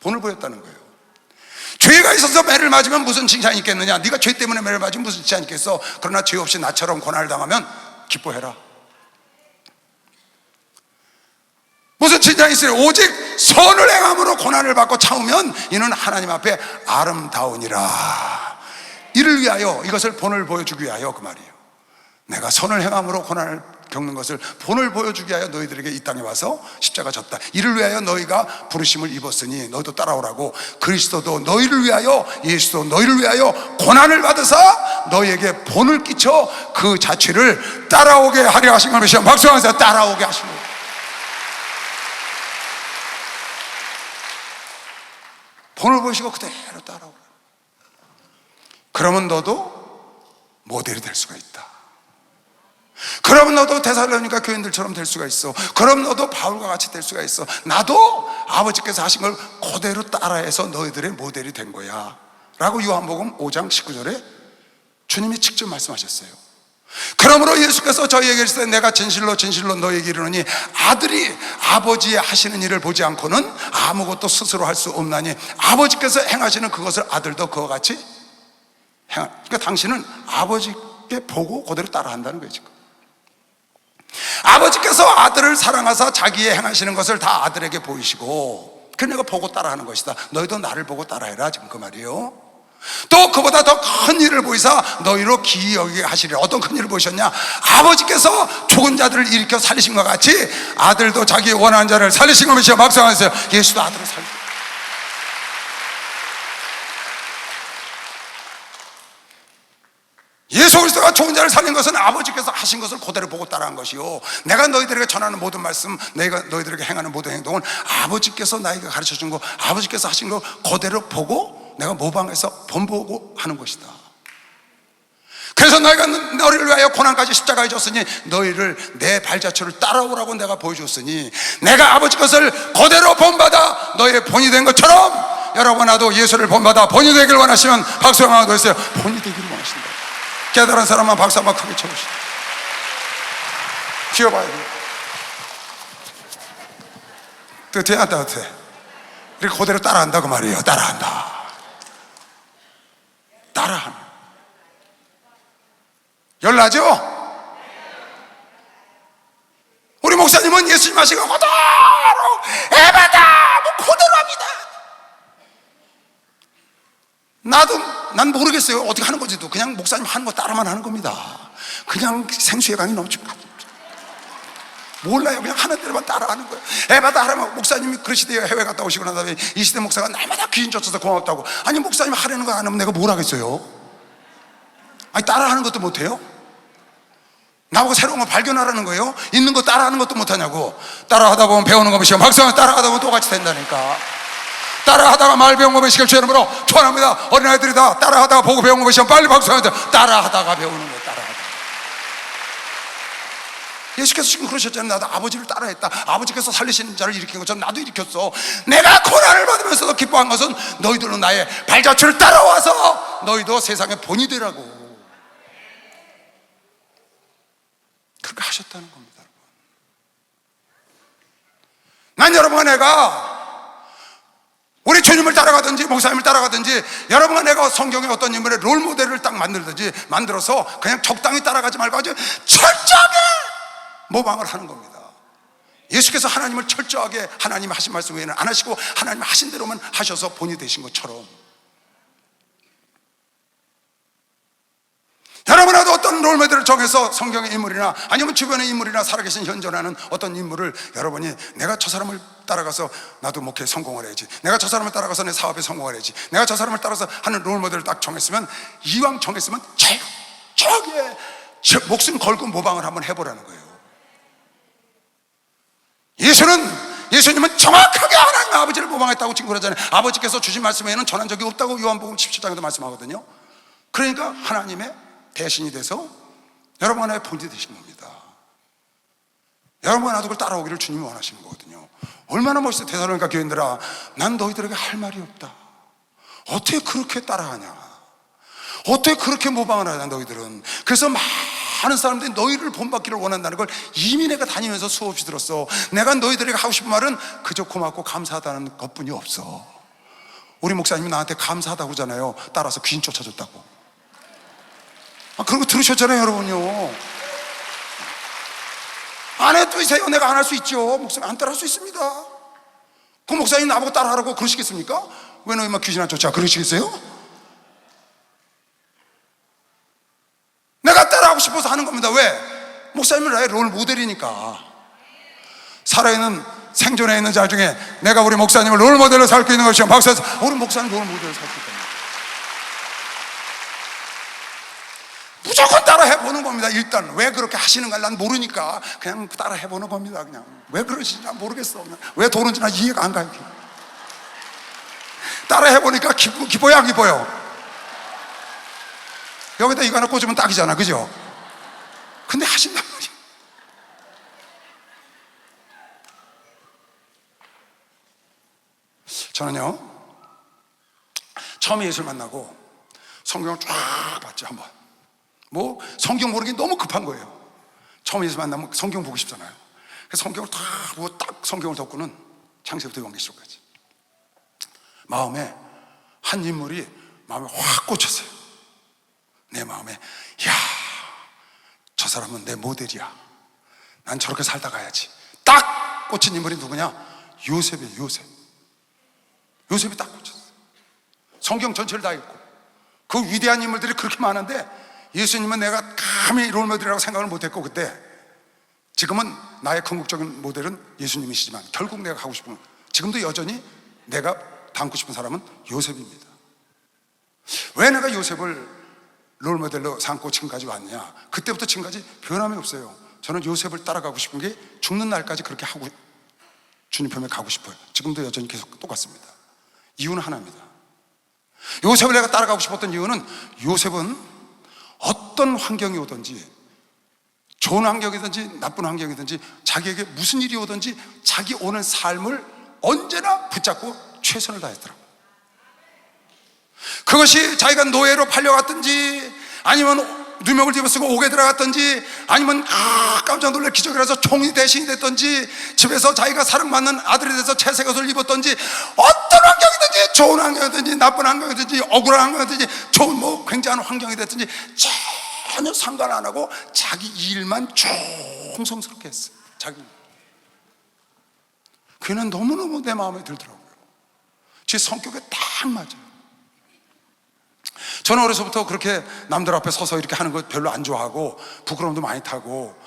본을 보였다는 거예요. 죄가 있어서 매를 맞으면 무슨 칭찬이 있겠느냐? 네가 죄 때문에 매를 맞으면 무슨 칭찬이 있겠어? 그러나 죄 없이 나처럼 고난을 당하면 기뻐해라. 무슨 칭찬이 있어요? 오직 선을 행함으로 고난을 받고 참으면 이는 하나님 앞에 아름다우니라. 이를 위하여, 이것을 본을 보여주기 위하여, 그 말이에요. 내가 선을 행함으로 고난을 겪는 것을 본을 보여주기 위하여 너희들에게 이 땅에 와서 십자가 졌다. 이를 위하여 너희가 부르심을 입었으니 너희도 따라오라고. 그리스도도 너희를 위하여, 예수도 너희를 위하여 고난을 받으사 너희에게 본을 끼쳐 그 자취를 따라오게 하려 하신 것이요. 박수하면서 따라오게 하신 거예요. 본을 보시고 그대로 따라오라. 그러면 너도 모델이 될 수가 있다. 그러면 너도 데살로니가 교인들처럼 될 수가 있어. 그럼 너도 바울과 같이 될 수가 있어. 나도 아버지께서 하신 걸 그대로 따라해서 너희들의 모델이 된 거야 라고 요한복음 5장 19절에 주님이 직접 말씀하셨어요. 그러므로 예수께서 저희에게 이르시되 내가 진실로 너희에게 이르노니 아들이 아버지의 하시는 일을 보지 않고는 아무것도 스스로 할 수 없나니 아버지께서 행하시는 그것을 아들도 그와 같이 그러니까 당신은 아버지께 보고 그대로 따라한다는 거예요. 지금 아버지께서 아들을 사랑하사 자기의 행하시는 것을 다 아들에게 보이시고 그러니까 보고 따라하는 것이다. 너희도 나를 보고 따라해라, 지금 그 말이에요. 또 그보다 더 큰 일을 보이사 너희로 기이 여기게 하시리라. 어떤 큰 일을 보이셨냐? 아버지께서 죽은 자들을 일으켜 살리신 것 같이 아들도 자기 원하는 자를 살리신 것이요. 박수하세요. 예수도 아들을 살리고. 예수 그리스도가 죽은 자를 살린 것은 아버지께서 하신 것을 그대로 보고 따라한 것이요. 내가 너희들에게 전하는 모든 말씀, 내가 너희들에게 행하는 모든 행동은 아버지께서 나에게 가르쳐준 거, 아버지께서 하신 거 그대로 보고 내가 모방해서 본보고 하는 것이다. 그래서 너희가 너희를 위하여 고난까지 십자가에 졌으니 너희를 내 발자취를 따라오라고 내가 보여줬으니 내가 아버지 것을 그대로 본받아 너희의 본이 된 것처럼 여러분 나도 예수를 본받아 본이 되기를 원하시면 박수 한번 해주세요. 본이 되기를 원하신다. 깨달은 사람만 박수 한번 크게 쳐보시다. 쉬어봐야 돼요. 뜨뜻해 안 따뜻해? 이렇게 그대로 따라한다고 말이에요. 따라한다. 따라하는. 열나죠? 우리 목사님은 예수님 하시고 그대로 에바다 뭐 그대로 합니다. 난 모르겠어요. 어떻게 하는 건지도. 그냥 목사님 하는 거 따라만 하는 겁니다. 그냥 생수의 강이 넘치고 몰라요. 그냥 하는 대로만 따라하는 거예요. 에바다 하라면 목사님이 그러시대요. 해외 갔다 오시고 난 다음에 이 시대 목사가 날마다 귀신 쫓아서 고맙다고. 아니 목사님 하려는 거 안 하면 내가 뭘 하겠어요? 아니 따라하는 것도 못해요? 나보고 새로운 거 발견하라는 거예요? 있는 거 따라하는 것도 못하냐고. 따라하다 보면 배우는 거 시험 박사는 따라하다 보면 똑같이 된다니까. 따라하다가 말 배운 거 시험 주님으로 초원합니다. 어린아이들이 다 따라하다가 보고 배운 거 시험 빨리 박수하면 돼. 따라하다가 배우는 거 따라하다. 예수께서 지금 그러셨잖아요. 나도 아버지를 따라했다. 아버지께서 살리시는 자를 일으킨 것처럼 나도 일으켰어. 내가 고난을 받으면서도 기뻐한 것은 너희들은 나의 발자취를 따라와서 너희도 세상의 본이 되라고. 그렇게 하셨다는 겁니다. 여러분. 난 여러분과 내가 우리 주님을 따라가든지 목사님을 따라가든지 여러분과 내가 성경의 어떤 인물의 롤모델을 딱 만들어서 그냥 적당히 따라가지 말고 아주 철저하게 모방을 하는 겁니다. 예수께서 하나님을 철저하게 하나님이 하신 말씀 외에는 안 하시고 하나님이 하신 대로만 하셔서 본이 되신 것처럼 여러분하도 어떤 어떤 롤모델을 정해서 성경의 인물이나 아니면 주변의 인물이나 살아계신 현존하는 어떤 인물을 여러분이 내가 저 사람을 따라가서 나도 목회에 성공을 해야지, 내가 저 사람을 따라가서 내 사업에 성공을 해야지, 내가 저 사람을 따라서 하는 롤모델을 딱 정했으면, 이왕 정했으면 저기에 목숨 걸고 모방을 한번 해보라는 거예요. 예수님은 정확하게 하나님 아버지를 모방했다고 지금 그러잖아요. 아버지께서 주신 말씀 외에는 전한 적이 없다고 요한복음 17장에도 말씀하거든요. 그러니까 하나님의 대신이 돼서 여러분 하나의 본이 되신 겁니다. 여러분 나도 그걸 따라오기를 주님이 원하시는 거거든요. 얼마나 멋있어. 데살로니가 교인들아, 난 너희들에게 할 말이 없다. 어떻게 그렇게 따라하냐, 어떻게 그렇게 모방을 하냐 너희들은. 그래서 많은 사람들이 너희를 본받기를 원한다는 걸 이미 내가 다니면서 수없이 들었어. 내가 너희들에게 하고 싶은 말은 그저 고맙고 감사하다는 것뿐이 없어. 우리 목사님이 나한테 감사하다고 하잖아요. 따라서 귀신 쫓아줬다고. 그런 거 들으셨잖아요 여러분요. 안 해두세요. 내가 안 할 수 있죠. 목사님 안 따라할 수 있습니다. 그 목사님 나보고 따라하라고 그러시겠습니까? 왜 너희 막 귀신 안 쫓아 그러시겠어요? 내가 따라하고 싶어서 하는 겁니다. 왜? 목사님은 나의 롤 모델이니까. 살아있는 생존해 있는 자 중에 내가 우리 목사님을 롤 모델로 삼고 있는 것이요, 박사에서 우리 목사님 롤 모델로 삼고 있다. 무조건 따라 해보는 겁니다. 일단 왜 그렇게 하시는가 난 모르니까 그냥 따라 해보는 겁니다. 그냥 왜 그러시는지 난 모르겠어. 그냥 왜 도는지 난 이해가 안 가요. 따라 해보니까 기뻐요 안 기뻐요? 여기다 이거 하나 꽂으면 딱이잖아, 그죠? 근데 하신단 말이야. 저는요, 처음에 예수를 만나고 성경을 쫙 봤죠. 한번 뭐 성경 보는 게 너무 급한 거예요. 처음 예수 만나면 성경 보고 싶잖아요. 그래서 성경을 다 보고 딱 성경을 덮고는 창세부터 요한계시록까지 마음에 한 인물이 마음에 확 꽂혔어요. 내 마음에, 야, 저 사람은 내 모델이야. 난 저렇게 살다 가야지. 딱 꽂힌 인물이 누구냐? 요셉이에요. 요셉이 딱 꽂혔어요. 성경 전체를 다 읽고 그 위대한 인물들이 그렇게 많은데 예수님은 내가 감히 롤모델이라고 생각을 못했고, 그때 지금은 나의 궁극적인 모델은 예수님이시지만 결국 내가 가고 싶은, 지금도 여전히 내가 닮고 싶은 사람은 요셉입니다. 왜 내가 요셉을 롤모델로 삼고 지금까지 왔냐? 그때부터 지금까지 변함이 없어요. 저는 요셉을 따라가고 싶은 게 죽는 날까지 그렇게 하고 주님 편에 가고 싶어요. 지금도 여전히 계속 똑같습니다. 이유는 하나입니다. 요셉을 내가 따라가고 싶었던 이유는, 요셉은 어떤 환경이 오든지, 좋은 환경이든지 나쁜 환경이든지 자기에게 무슨 일이 오든지 자기 오는 삶을 언제나 붙잡고 최선을 다했더라고요. 그것이 자기가 노예로 팔려갔든지, 아니면 누명을 뒤집어쓰고 옥에 들어갔든지, 아니면 깜짝 놀래 기적이라서 총리 대신이 됐든지, 집에서 자기가 사랑받는 아들이 돼서 채색 옷을 입었든지, 어떤 환경이든지, 좋은 환경이든지 나쁜 환경이든지 억울한 환경이든지 좋은 뭐 굉장한 환경이 됐든지 전혀 상관 안 하고 자기 일만 충성스럽게 했어요. 자기. 그는 너무너무 내 마음에 들더라고요. 제 성격에 딱 맞아요. 저는 어려서부터 그렇게 남들 앞에 서서 이렇게 하는 거 별로 안 좋아하고 부끄러움도 많이 타고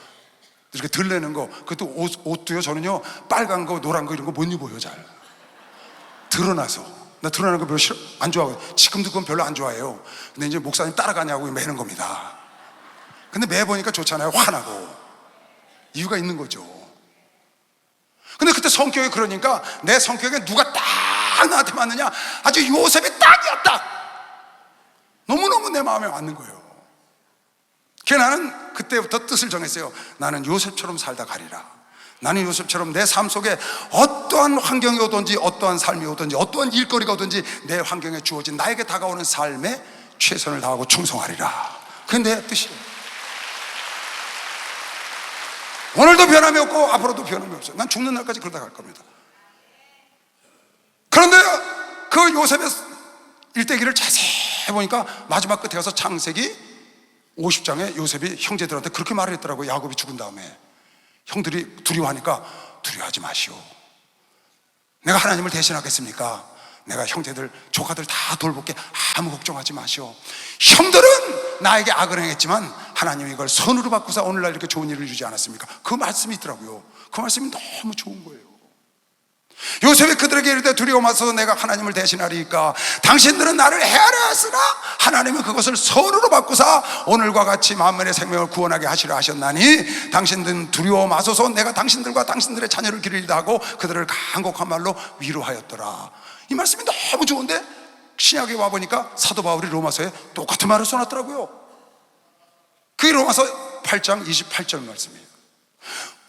이렇게 들내는 거, 그것도 옷도요, 저는요 빨간 거 노란 거 이런 거 못 입어요. 잘 드러나서. 나 드러나는 거 별로 싫어, 안 좋아하고, 지금도 그건 별로 안 좋아해요. 근데 이제 목사님 따라가냐고 매는 겁니다. 근데 매보니까 좋잖아요. 화나고. 이유가 있는 거죠. 근데 그때 성격이 그러니까 내 성격에 누가 딱 나한테 맞느냐, 아주 요셉이 딱이야. 딱 너무너무 내 마음에 맞는 거예요. 그래서 나는 그때부터 뜻을 정했어요. 나는 요셉처럼 살다 가리라. 나는 요셉처럼 내 삶 속에 어떠한 환경이 오든지, 어떠한 삶이 오든지, 어떠한 일거리가 오든지 내 환경에 주어진 나에게 다가오는 삶에 최선을 다하고 충성하리라. 그게 내 뜻이에요. 오늘도 변함이 없고 앞으로도 변함이 없어요. 난 죽는 날까지 그러다 갈 겁니다. 그런데 그 요셉의 일대기를 자세히 해보니까 마지막 끝에 가서 창세기 50장에 요셉이 형제들한테 그렇게 말을 했더라고요. 야곱이 죽은 다음에 형들이 두려워하니까, 두려워하지 마시오. 내가 하나님을 대신하겠습니까? 내가 형제들 조카들 다 돌볼게. 아무 걱정하지 마시오. 형들은 나에게 악을 행했지만 하나님이 이걸 선으로 바꾸사 오늘날 이렇게 좋은 일을 이루지 않았습니까? 그 말씀이 있더라고요. 그 말씀이 너무 좋은 거예요. 요셉이 그들에게 이르되 두려워 마소서 내가 하나님을 대신하리이까 당신들은 나를 헤아려 했으나 하나님은 그것을 선으로 바꾸사 오늘과 같이 만민의 생명을 구원하게 하시려 하셨나니 당신들은 두려워 마소서 내가 당신들과 당신들의 자녀를 기르리다 하고 그들을 간곡한 말로 위로하였더라. 이 말씀이 너무 좋은데 신약에 와보니까 사도 바울이 로마서에 똑같은 말을 써놨더라고요. 그게 로마서 8장 28절 말씀이에요.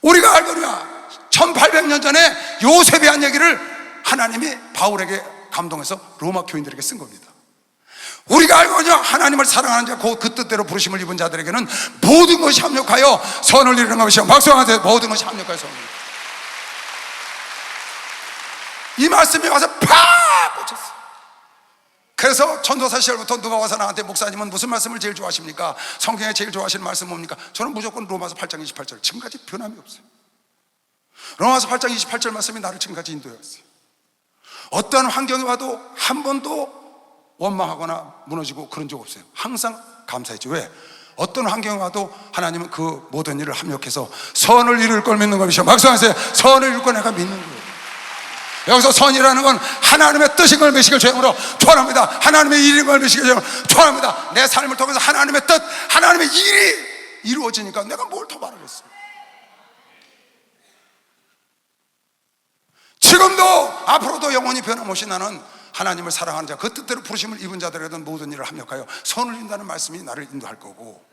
우리가 알거니와 1800년 전에 요셉이 한 얘기를 하나님이 바울에게 감동해서 로마 교인들에게 쓴 겁니다. 우리가 알거니와 하나님을 사랑하는 자 그 뜻대로 부르심을 입은 자들에게는 모든 것이 합력하여 선을 이루는 것이요 박수하되 모든 것이 합력하여 선을 이루는 이 말씀이 와서 팍 꽂혔어요. 그래서 전도사 시절부터 누가 와서 나한테 목사님은 무슨 말씀을 제일 좋아하십니까? 성경에 제일 좋아하시는 말씀 뭡니까? 저는 무조건 로마서 8장 28절 지금까지 변함이 없어요. 로마서 8장 28절 말씀이 나를 지금까지 인도해왔어요. 어떤 환경이 와도 한 번도 원망하거나 무너지고 그런 적 없어요. 항상 감사했죠. 왜? 어떤 환경이 와도 하나님은 그 모든 일을 합력해서 선을 이룰 걸 믿는 것이죠. 막상하세요. 선을 이룰 걸 내가 믿는 거예요. 여기서 선이라는 건 하나님의 뜻인 걸 믿으시길 죄음으로 축원합니다. 하나님의 일인 걸 믿으시길 죄음으로 축원합니다. 내 삶을 통해서 하나님의 뜻, 하나님의 일이 이루어지니까 내가 뭘 더 바라겠어요. 지금도 앞으로도 영원히 변함없이 나는 하나님을 사랑하는 자 그 뜻대로 부르심을 입은 자들에게는 모든 일을 합력하여 선을 이룬다는 말씀이 나를 인도할 거고,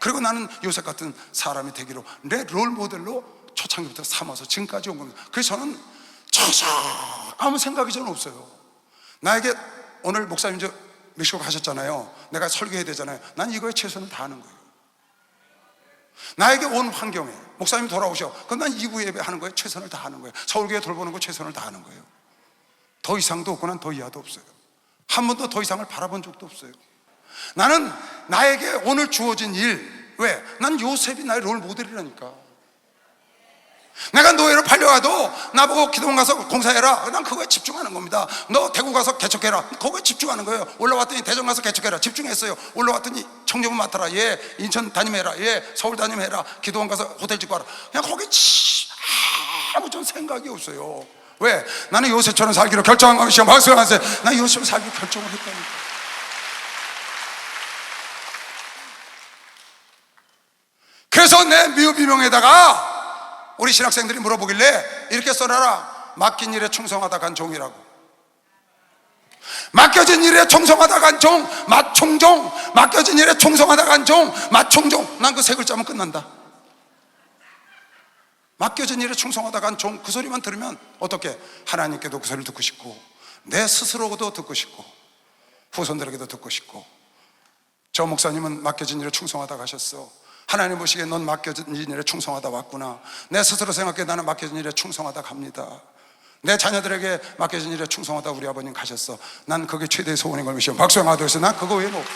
그리고 나는 요셉 같은 사람이 되기로 내 롤모델로 초창기부터 삼아서 지금까지 온 겁니다. 그래서 저는 전혀 아무 생각이 저는 없어요. 나에게 오늘 목사님 저 멕시코 가셨잖아요. 내가 설교해야 되잖아요. 난 이거에 최선을 다하는 거예요. 나에게 온 환경에 목사님이 돌아오셔. 그럼 난 2부 예배 하는 거에 최선을 다하는 거예요. 서울교회 돌보는 거 최선을 다하는 거예요. 더 이상도 없고 난 더 이하도 없어요. 한 번도 더 이상을 바라본 적도 없어요. 나는 나에게 오늘 주어진 일, 왜? 난 요셉이 나의 롤 모델이라니까. 내가 노예로 팔려가도 나보고 기도원 가서 공사해라. 난 그거에 집중하는 겁니다. 너 대구 가서 개척해라. 거기에 집중하는 거예요. 올라왔더니 대전 가서 개척해라. 집중했어요. 올라왔더니 청년부 맡아라. 예, 인천 담임해라. 예, 서울 담임해라. 기도원 가서 호텔 짓고 와라. 그냥 거기에 아무 전 생각이 없어요. 왜? 나는 요셉처럼 살기로 결정한 것이요 박수하세요. 난 요셉처럼 살기로 결정을 했다니까. 그래서 내 미우비명에다가 우리 신학생들이 물어보길래 이렇게 써놔라. 맡긴 일에 충성하다 간 종이라고. 맡겨진 일에 충성하다 간 종, 마총종. 맡겨진 일에 충성하다 간 종, 마총종. 난 그 세 글자면 끝난다. 맡겨진 일에 충성하다 간 종, 그 소리만 들으면 어떻게? 하나님께도 그 소리를 듣고 싶고 내 스스로도 듣고 싶고 후손들에게도 듣고 싶고. 저 목사님은 맡겨진 일에 충성하다 가셨어. 하나님 보시기에 넌 맡겨진 일에 충성하다 왔구나. 내 스스로 생각해 나는 맡겨진 일에 충성하다 갑니다. 내 자녀들에게 맡겨진 일에 충성하다 우리 아버님 가셨어. 난 그게 최대의 소원인 걸 믿으시오. 박수 한번 하도록 해서 난 그거 외에는 없어.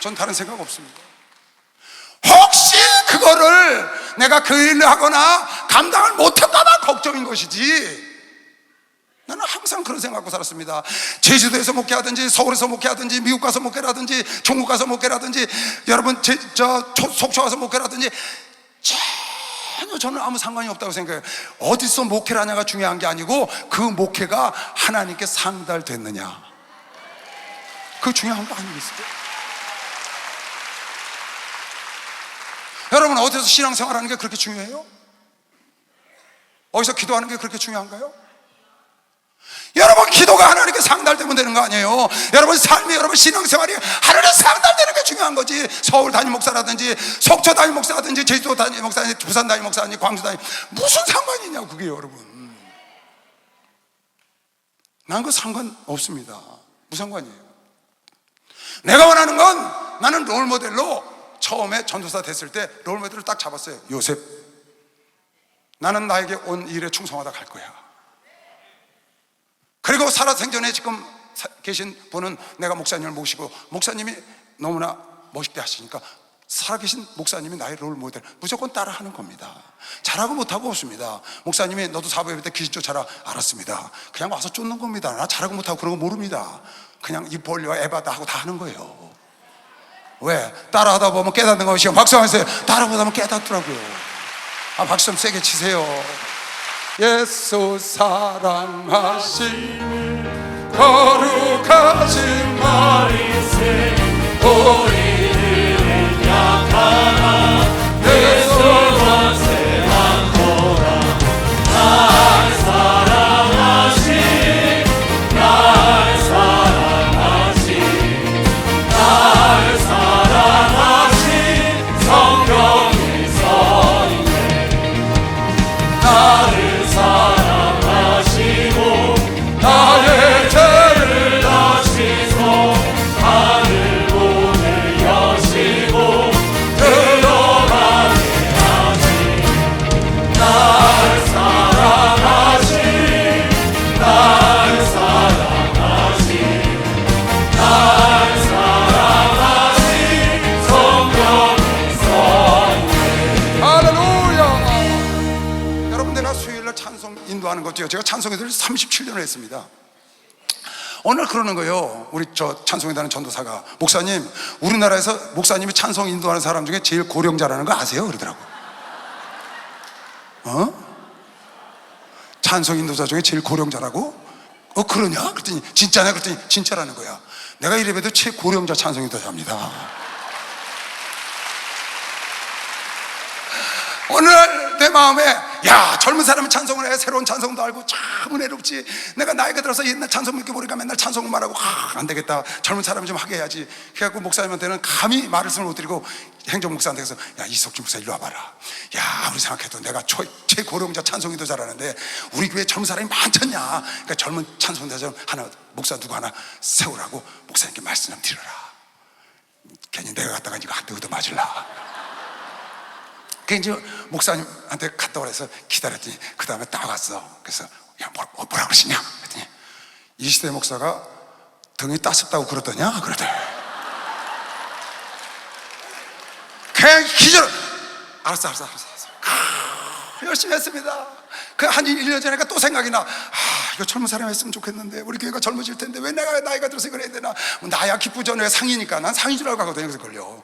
전 다른 생각 없습니다. 혹시 그거를 내가 그 일을 하거나 감당을 못할까봐 걱정인 것이지, 나는 항상 그런 생각하고 살았습니다. 제주도에서 목회하든지 서울에서 목회하든지 미국 가서 목회라든지 중국 가서 목회라든지 여러분 속초 가서 목회라든지 전혀 저는 아무 상관이 없다고 생각해요. 어디서 목회를 하냐가 중요한 게 아니고 그 목회가 하나님께 상달됐느냐, 그거 중요한 거 아니겠어요? 여러분 어디서 신앙생활하는 게 그렇게 중요해요? 어디서 기도하는 게 그렇게 중요한가요? 여러분 기도가 하나님께 상달되면 되는 거 아니에요? 여러분 삶이, 여러분 신앙생활이 하나님께 상달되는 게 중요한 거지. 서울 담임 목사라든지 속초 담임 목사라든지 제주도 담임 목사라든지 부산 담임 목사라든지 광주 담임, 무슨 상관이냐고 그게. 여러분 난 그 상관없습니다. 무상관이에요. 내가 원하는 건 나는 롤모델로 처음에 전도사 됐을 때 롤모델을 딱 잡았어요. 요셉. 나는 나에게 온 일에 충성하다 갈 거야. 그리고 살아생전에 지금 계신 분은 내가 목사님을 모시고 목사님이 너무나 멋있게 하시니까 살아계신 목사님이 나의 롤 모델, 무조건 따라하는 겁니다. 잘하고 못하고 없습니다. 목사님이 너도 사부예배 때 귀신 쫓아라, 알았습니다. 그냥 와서 쫓는 겁니다. 나 잘하고 못하고 그런 거 모릅니다. 그냥 입 벌려 에바다 하고 다 하는 거예요. 왜? 따라하다 보면 깨닫는 것이요. 박수 한번 주세요. 따라하다 보면 깨닫더라고요. 박수 좀 세게 치세요. 예수 사랑하신 거룩하신 마리세 우리를 약하나 내 소원세 많도다 날 사랑하신 날 사랑하신 날 사랑하신 성령의 서인네 나를 사랑하시고 나의 죄를 다시소 하늘 문을 여시고 들어가게 하시 날 사랑하신 날 사랑하신 날 사랑하신 성령의 서인네 할렐루야. 여러분, 내가 수요일날 찬송 인도하는 것도요, 제가 찬송회를 37년을 했습니다. 오늘 그러는 거예요. 우리 저 찬송인도하는 전도사가, 목사님, 우리나라에서 목사님이 찬송 인도하는 사람 중에 제일 고령자라는 거 아세요? 그러더라고. 찬송 인도자 중에 제일 고령자라고? 그러냐? 그랬더니 진짜냐? 그랬더니 진짜라는 거야. 내가 이래봬도 최고령자 찬송 인도자입니다. 오늘 내 마음에, 야, 젊은 사람은 찬송을 해. 새로운 찬송도 알고 참 은혜롭지. 내가 나이가 들어서 옛날 찬송 믿게 보니까 맨날 찬송만 하고, 안 되겠다, 젊은 사람이 좀 하게 해야지. 그래갖고 목사님한테는 감히 말씀을 못 드리고 행정 목사한테 가서, 야, 이석준 목사 일로 와봐라. 야, 아무리 생각해도 내가 최고령자 찬송인도 잘하는데 우리 교회에 젊은 사람이 많잖냐. 그러니까 젊은 찬송인도 좀 하나, 목사 누구 하나 세우라고 목사님께 말씀 좀 드려라. 괜히 내가 갔다가 이거 한 대 얻어 맞을라. 그 이제 목사님한테 갔다 오래서 기다렸더니 그 다음에 딱 왔어. 그래서, 야, 뭐라 그러시냐? 그랬더니 이시대 목사가 등이 따숩다고 그러더냐? 그러더래. 그냥 기절. 알았어. 열심히 했습니다. 그 한 1년 전에 또 생각이 나. 이거 젊은 사람이 했으면 좋겠는데, 우리 교회가 젊어질 텐데 왜 내가 나이가 들어서 그래야 되나. 나야 기쁘죠. 내가 상이니까. 난 상인 줄 알고 하거든요. 그래서 걸려.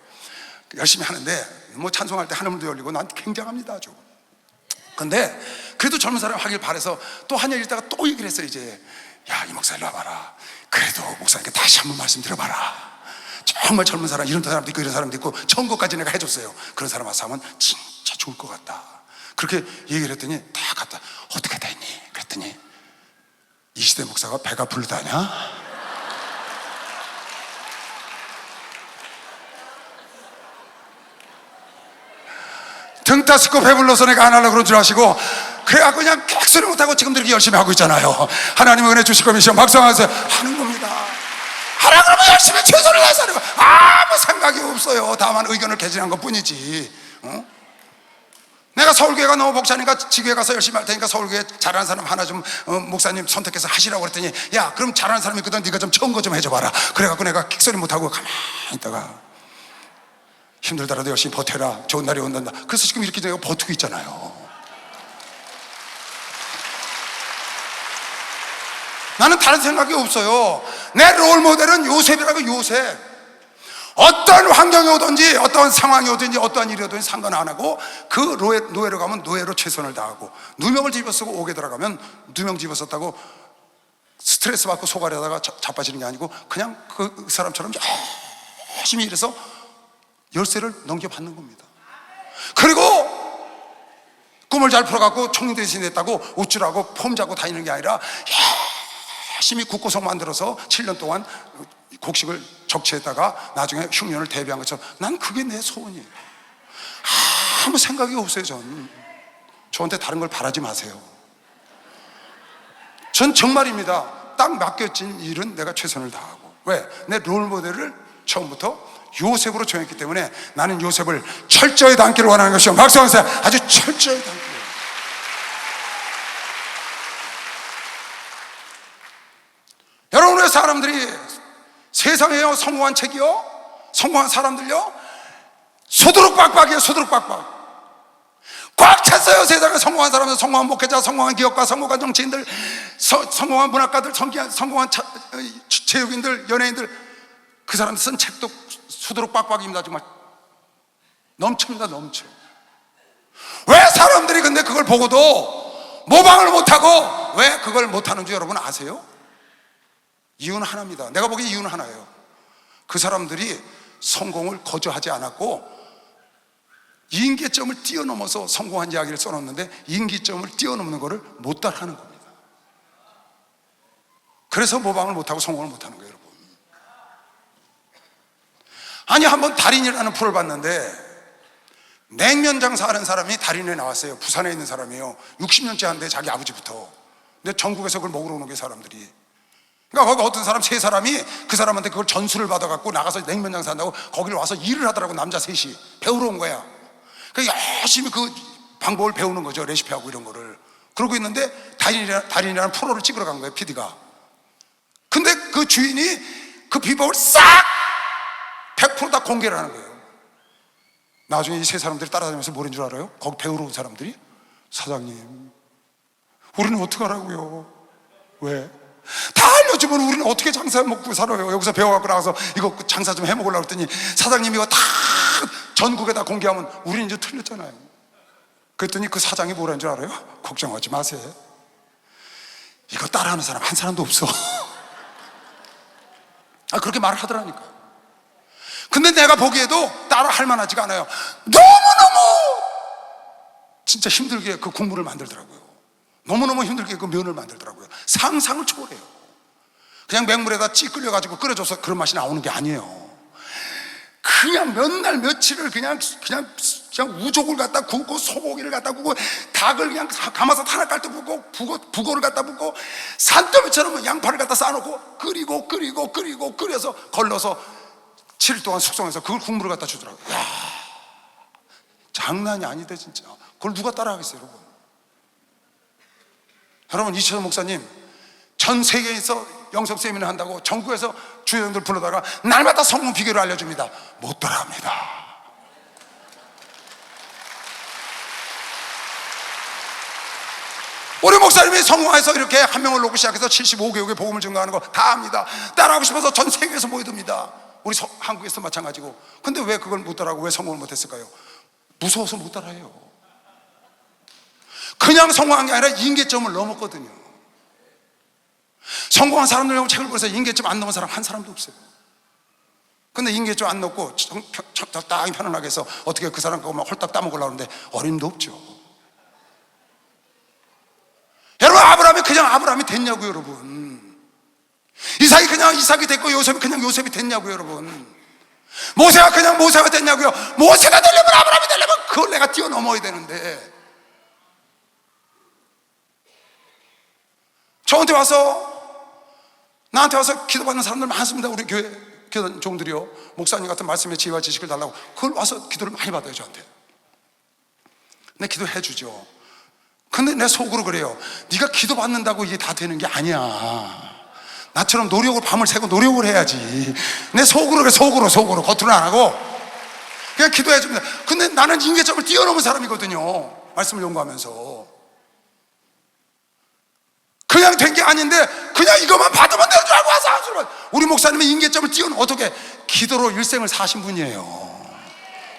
열심히 하는데 뭐 찬송할 때 하늘문도 열리고 난 굉장합니다 아주. 근데 그래도 젊은 사람 하길 바래서 또 한일 있다가 또 얘기를 했어요. 이제, 야, 이 목사 일로 와봐라. 그래도 목사님께 다시 한번 말씀드려봐라. 정말 젊은 사람, 이런 사람도 있고 이런 사람도 있고 천국까지 내가 해줬어요. 그런 사람 와서 하면 진짜 좋을 것 같다. 그렇게 얘기를 했더니 다 갔다. 어떻게 됐니? 그랬더니 이시대 목사가 배가 부르다냐? 등 따숩고 배불러서 내가 안 하려고 그런 줄 아시고, 그래갖고 그냥 객소리 못하고 지금도 이렇게 열심히 하고 있잖아요. 하나님은 은혜 주실 겁니다. 박수하면서 하는 겁니다. 하라 그러면 열심히 최선을 다해서 하는 거. 아무 생각이 없어요. 다만 의견을 개진한 것 뿐이지. 내가 서울교회가 너무 벅차니까 지교회 가서 열심히 할 테니까 서울교회 잘하는 사람 하나 좀 목사님 선택해서 하시라고 그랬더니, 야, 그럼 잘하는 사람이 있거든. 네가 좀 청거 좀 해줘봐라. 그래갖고 내가 객소리 못하고 가만히 있다가, 힘들더라도 열심히 버텨라. 좋은 날이 온단다. 그래서 지금 이렇게 내가 버티고 있잖아요. 나는 다른 생각이 없어요. 내 롤모델은 요셉이라고. 요셉. 어떤 환경이 오든지 어떤 상황이 오든지 어떠한 일이 오든지 상관 안 하고, 그 노예로 가면 노예로 최선을 다하고, 누명을 집어쓰고 옥에 들어가면 누명 집어썼다고 스트레스 받고 소갈이하다가 자빠지는 게 아니고, 그냥 그 사람처럼 열심히 일해서 열쇠를 넘겨받는 겁니다. 그리고 꿈을 잘 풀어갖고 총리 대신했다고 우쭐하고 폼 잡고 다니는 게 아니라 열심히 국고성 만들어서 7년 동안 곡식을 적치했다가 나중에 흉년을 대비한 것처럼, 난 그게 내 소원이에요. 아무 생각이 없어요. 저한테 다른 걸 바라지 마세요. 전 정말입니다. 딱 맡겨진 일은 내가 최선을 다하고. 왜? 내 롤모델을 처음부터 요셉으로 정했기 때문에 나는 요셉을 철저히 닮기를 원하는 것이요. 박수 한번 주세요. 아주 철저히 닮기를. 여러분의 사람들이 세상에요, 성공한 책이요, 성공한 사람들요, 소드룩 빡빡이에요. 소드룩 빡빡. 꽉 찼어요. 세상에 성공한 사람들, 성공한 목회자, 성공한 기업가, 성공한 정치인들, 성공한 문학가들, 성공한 체육인들, 연예인들, 그 사람들 쓴 책도 소드룩 빡빡입니다. 정말 넘칩니다. 넘쳐. 왜 사람들이 근데 그걸 보고도 모방을 못하고 왜 그걸 못하는 줄 여러분 아세요? 이유는 하나입니다. 내가 보기에 이유는 하나예요. 그 사람들이 성공을 거저하지 않았고 인계점을 뛰어넘어서 성공한 이야기를 써놓는데 인계점을 뛰어넘는 것을 못 따라하는 겁니다. 그래서 모방을 못하고 성공을 못하는 거예요, 여러분. 아니, 한번 달인이라는 프로를 봤는데 냉면 장사하는 사람이 달인에 나왔어요. 부산에 있는 사람이에요. 60년째 한데 자기 아버지부터. 근데 전국에서 그걸 먹으러 오는 게 사람들이. 그러니까 거기 어떤 사람 세 사람이 그 사람한테 그걸 전수를 받아갖고 나가서 냉면 장사한다고 거기를 와서 일을 하더라고. 남자 셋이 배우러 온 거야. 그러니까 열심히 그 방법을 배우는 거죠. 레시피하고 이런 거를. 그러고 있는데 달인이라는 프로를 찍으러 간 거예요, PD가. 근데 그 주인이 그 비법을 싹 100% 다 공개를 하는 거예요. 나중에 이 세 사람들이 따라다니면서 뭐라는 줄 알아요? 거기 배우러 온 사람들이, 사장님, 우리는 어떡하라고요? 왜? 다 알려주면 우리는 어떻게 장사 먹고 살아요? 여기서 배워갖고 나가서 이거 장사 좀 해먹으려고 그랬더니 사장님 이거 다 전국에다 공개하면 우리는 이제 틀렸잖아요. 그랬더니 그 사장이 뭐라는 줄 알아요? 걱정하지 마세요. 이거 따라하는 사람 한 사람도 없어. 그렇게 말을 하더라니까. 근데 내가 보기에도 따라 할 만하지가 않아요. 너무너무 진짜 힘들게 그 국물을 만들더라고요. 너무너무 힘들게 그 면을 만들더라고요. 상상을 초월해요. 그냥 맹물에다 찌 끌려가지고 끓여줘서 그런 맛이 나오는 게 아니에요. 그냥 몇 날 며칠을 그냥 우족을 갖다 굽고 소고기를 갖다 굽고 닭을 그냥 감아서 하나 깔때 붓고 북어를 갖다 붓고 산더미처럼 양파를 갖다 쌓아놓고 끓여서 걸러서 7일 동안 숙성해서 그걸 국물을 갖다 주더라고요. 야, 장난이 아니다 진짜. 그걸 누가 따라하겠어요, 여러분? 여러분, 이철성 목사님 전 세계에서 영성 세미나 한다고 전국에서 주여들을 불러다가 날마다 성공 비결을 알려줍니다. 못 따라합니다. 우리 목사님이 성공해서 이렇게 한 명을 놓고 시작해서 75개국에 복음을 증거하는 거 다 합니다. 따라하고 싶어서 전 세계에서 모이듭니다. 우리 한국에서 마찬가지고. 근데 왜 그걸 못 따라하고 왜 성공을 못했을까요? 무서워서 못 따라해요. 그냥 성공한 게 아니라 인계점을 넘었거든요. 성공한 사람들 보면 책을 보면서 인계점 안 넘은 사람 한 사람도 없어요. 근데 인계점 안 넘고 적당히 편안하게 해서 어떻게 그 사람 거만 홀딱 따먹으려고 하는데 어림도 없죠. 여러분, 아브라함이 그냥 아브라함이 됐냐고요, 여러분. 이삭이 그냥 이삭이 됐고 요셉이 그냥 요셉이 됐냐고요, 여러분. 모세가 그냥 모세가 됐냐고요. 모세가 되려면, 아브라함이 되려면 그걸 내가 뛰어넘어야 되는데. 저한테 와서, 나한테 와서 기도받는 사람들 많습니다. 우리 교회 종들이요. 목사님 같은 말씀의 지혜와 지식을 달라고 그걸 와서 기도를 많이 받아요, 저한테. 내 기도해 주죠. 근데 내 속으로 그래요. 네가 기도받는다고 이게 다 되는 게 아니야. 나처럼 노력을 밤을 새고 노력을 해야지. 내 속으로 그래, 속으로 겉으로는 안 하고 그냥 기도해 줍니다. 근데 나는 인계점을 뛰어넘은 사람이거든요. 말씀을 연구하면서 그냥 된 게 아닌데 그냥 이것만 받으면 되는 줄 알고 와서 하시는. 우리 목사님은 인계점을 뛰어넘어 어떻게 기도로 일생을 사신 분이에요.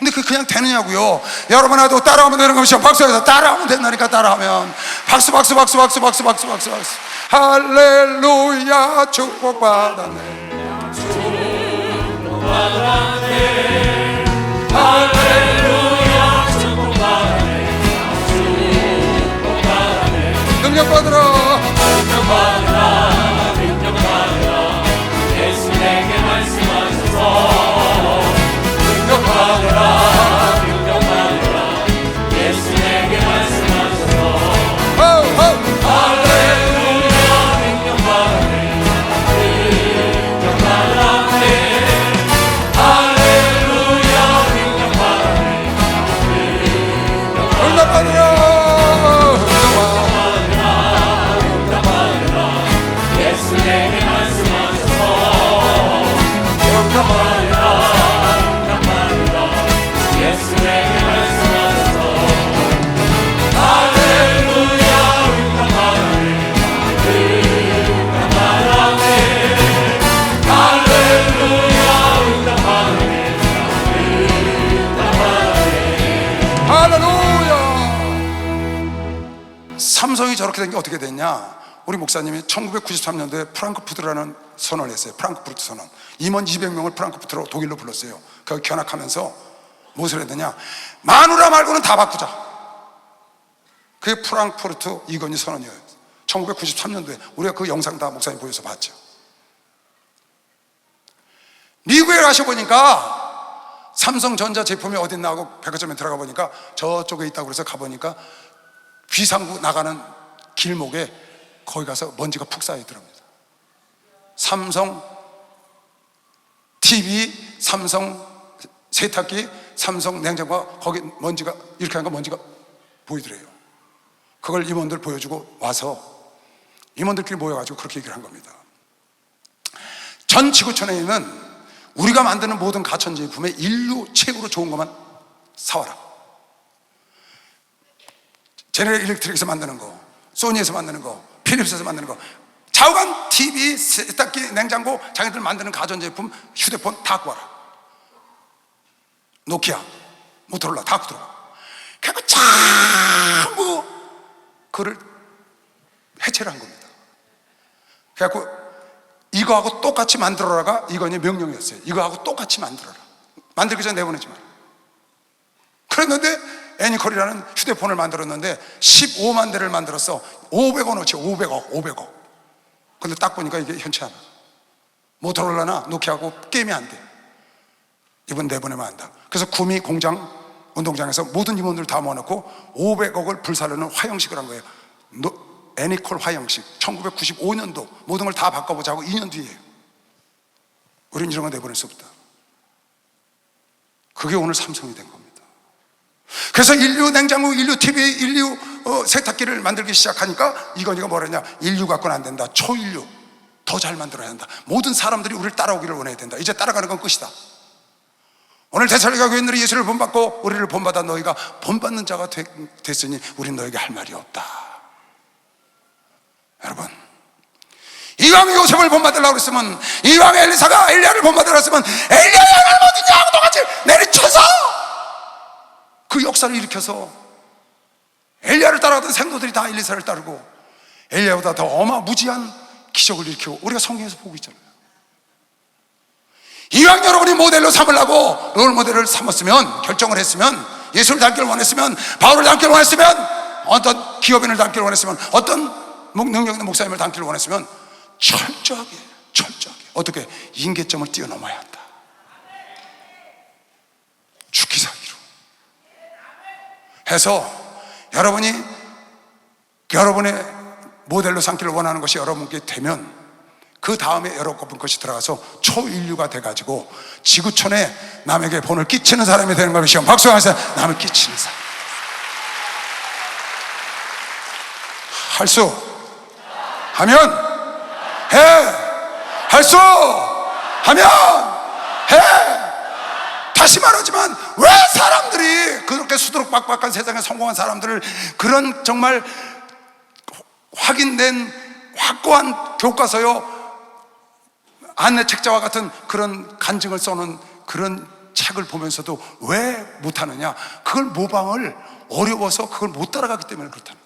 근데 그냥 되느냐고요. 여러분하고 따라하면 되는 것이요. 박수해서 따라하면 된다니까. 따라하면 박수. 할렐루야, 축복받았네. 축복받았네. 할렐루야, 축복받았네. 축복받았네. 능력받으라. 능력받으라. 예수 내게 말씀하소서. 능력받으라. 예수 내게 말씀하소서. 할렐루야, 능력받으네. 저렇게 된 게 어떻게 됐냐? 우리 목사님이 1993년도에 프랑크푸르트라는 선언을 했어요. 프랑크푸르트 선언. 임원 200명을 프랑크푸르트로 독일로 불렀어요. 거기 견학하면서 무엇을 했느냐? 마누라 말고는 다 바꾸자. 그게 프랑크푸르트 이건희 선언이에요. 1993년도에 우리가 그 영상 다 목사님 보여서 봤죠. 미국에 가셔보니까 삼성전자 제품이 어딨나 하고 백화점에 들어가 보니까 저쪽에 있다고 그래서 가보니까 비상구 나가는 길목에 거기 가서 먼지가 푹 쌓여있더랍니다. 삼성 TV, 삼성 세탁기, 삼성 냉장고가 거기 먼지가 이렇게 하니까 먼지가 보이더래요. 그걸 임원들 보여주고 와서 임원들끼리 모여가지고 그렇게 얘기를 한 겁니다. 전 지구촌에 있는 우리가 만드는 모든 가전제품에 인류 최고로 좋은 것만 사와라. 제네럴 일렉트릭에서 만드는 거, 소니에서 만드는 거, 필립스에서 만드는 거, 좌우간 TV, 세탁기, 냉장고, 자기들 만드는 가전제품, 휴대폰 다 구하라. 노키아, 모토로라 다 구하라. 그리고 전부 그를 해체를 한 겁니다. 그래갖고 이거하고 똑같이 만들어라가 이건희 명령이었어요. 이거하고 똑같이 만들어라. 만들기 전에 내보내지 마라. 그랬는데 애니콜이라는 휴대폰을 만들었는데 15만 대를 만들었어. 500원어치 500억. 근데 딱 보니까 이게 현치 않아. 모토로라나 노키아하고 게임이 안 돼. 이번 내보내면 안다. 그래서 구미 공장 운동장에서 모든 임원들 다 모아놓고 500억을 불사르는 화형식을 한 거예요. 애니콜 화형식. 1995년도 모든 걸 다 바꿔보자고 2년 뒤에. 우린 이런 거 내보낼 수 없다. 그게 오늘 삼성이 된 겁니다. 그래서 인류 냉장고, 인류 TV, 인류 세탁기를 만들기 시작하니까 이건희가 뭐랬냐? 인류 갖고는 안 된다. 초인류 더 잘 만들어야 한다. 모든 사람들이 우리를 따라오기를 원해야 된다. 이제 따라가는 건 끝이다. 오늘 데살로니가 교인들이 예수를 본받고 우리를 본받아 너희가 본받는 자가 됐으니 우린 너에게 할 말이 없다. 여러분, 이왕 요셉을 본받으려고 했으면, 이왕 엘리사가 엘리야를 본받으려고 했으면 엘리야의 하나님 어디냐 하고 똑같이 내리쳐서 그 역사를 일으켜서 엘리야를 따라가던 생도들이 다 엘리사를 따르고 엘리야보다 더 어마무지한 기적을 일으키고 우리가 성경에서 보고 있잖아요. 이왕 여러분이 모델로 삼으려고 롤모델을 삼았으면, 결정을 했으면, 예수를 닮기를 원했으면, 바울을 닮기를 원했으면, 어떤 기업인을 닮기를 원했으면, 어떤 능력 있는 목사님을 닮기를 원했으면 철저하게 어떻게 인계점을 뛰어넘어야 한다. 죽기 살기로 해서 여러분의 모델로 삼기를 원하는 것이 여러분께 되면 그 다음에 여러분 것이 들어가서 초인류가 돼가지고 지구촌에 남에게 본을 끼치는 사람이 되는 것이요. 박수 하세요. 남을 끼치는 사람. 할 수 하면 해. 할 수 하면 해. 다시 말하지만 왜 사람들이 그렇게 수두룩박박한 세상에 성공한 사람들을 그런 정말 확인된 확고한 교과서요, 안내책자와 같은 그런 간증을 써놓은 그런 책을 보면서도 왜 못하느냐? 그걸 모방을 어려워서 그걸 못 따라가기 때문에 그렇다는 거예요.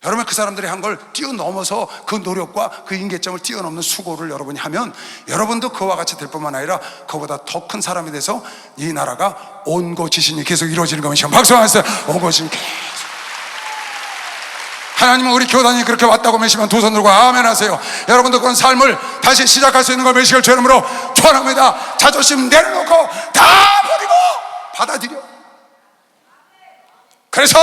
여러분, 그 사람들이 한 걸 뛰어넘어서 그 노력과 그 인계점을 뛰어넘는 수고를 여러분이 하면 여러분도 그와 같이 될 뿐만 아니라 그보다 더 큰 사람이 돼서 이 나라가 온고지신이 계속 이루어지는 것이죠. 박수 한번 주세요. 온고지신 계속. 하나님은 우리 교단이 그렇게 왔다고 메시면 두 손 들고 아멘 하세요. 여러분도 그런 삶을 다시 시작할 수 있는 걸 메시기를 주 이름으로 축원합니다. 자존심 내려놓고 다 버리고 받아들여. 그래서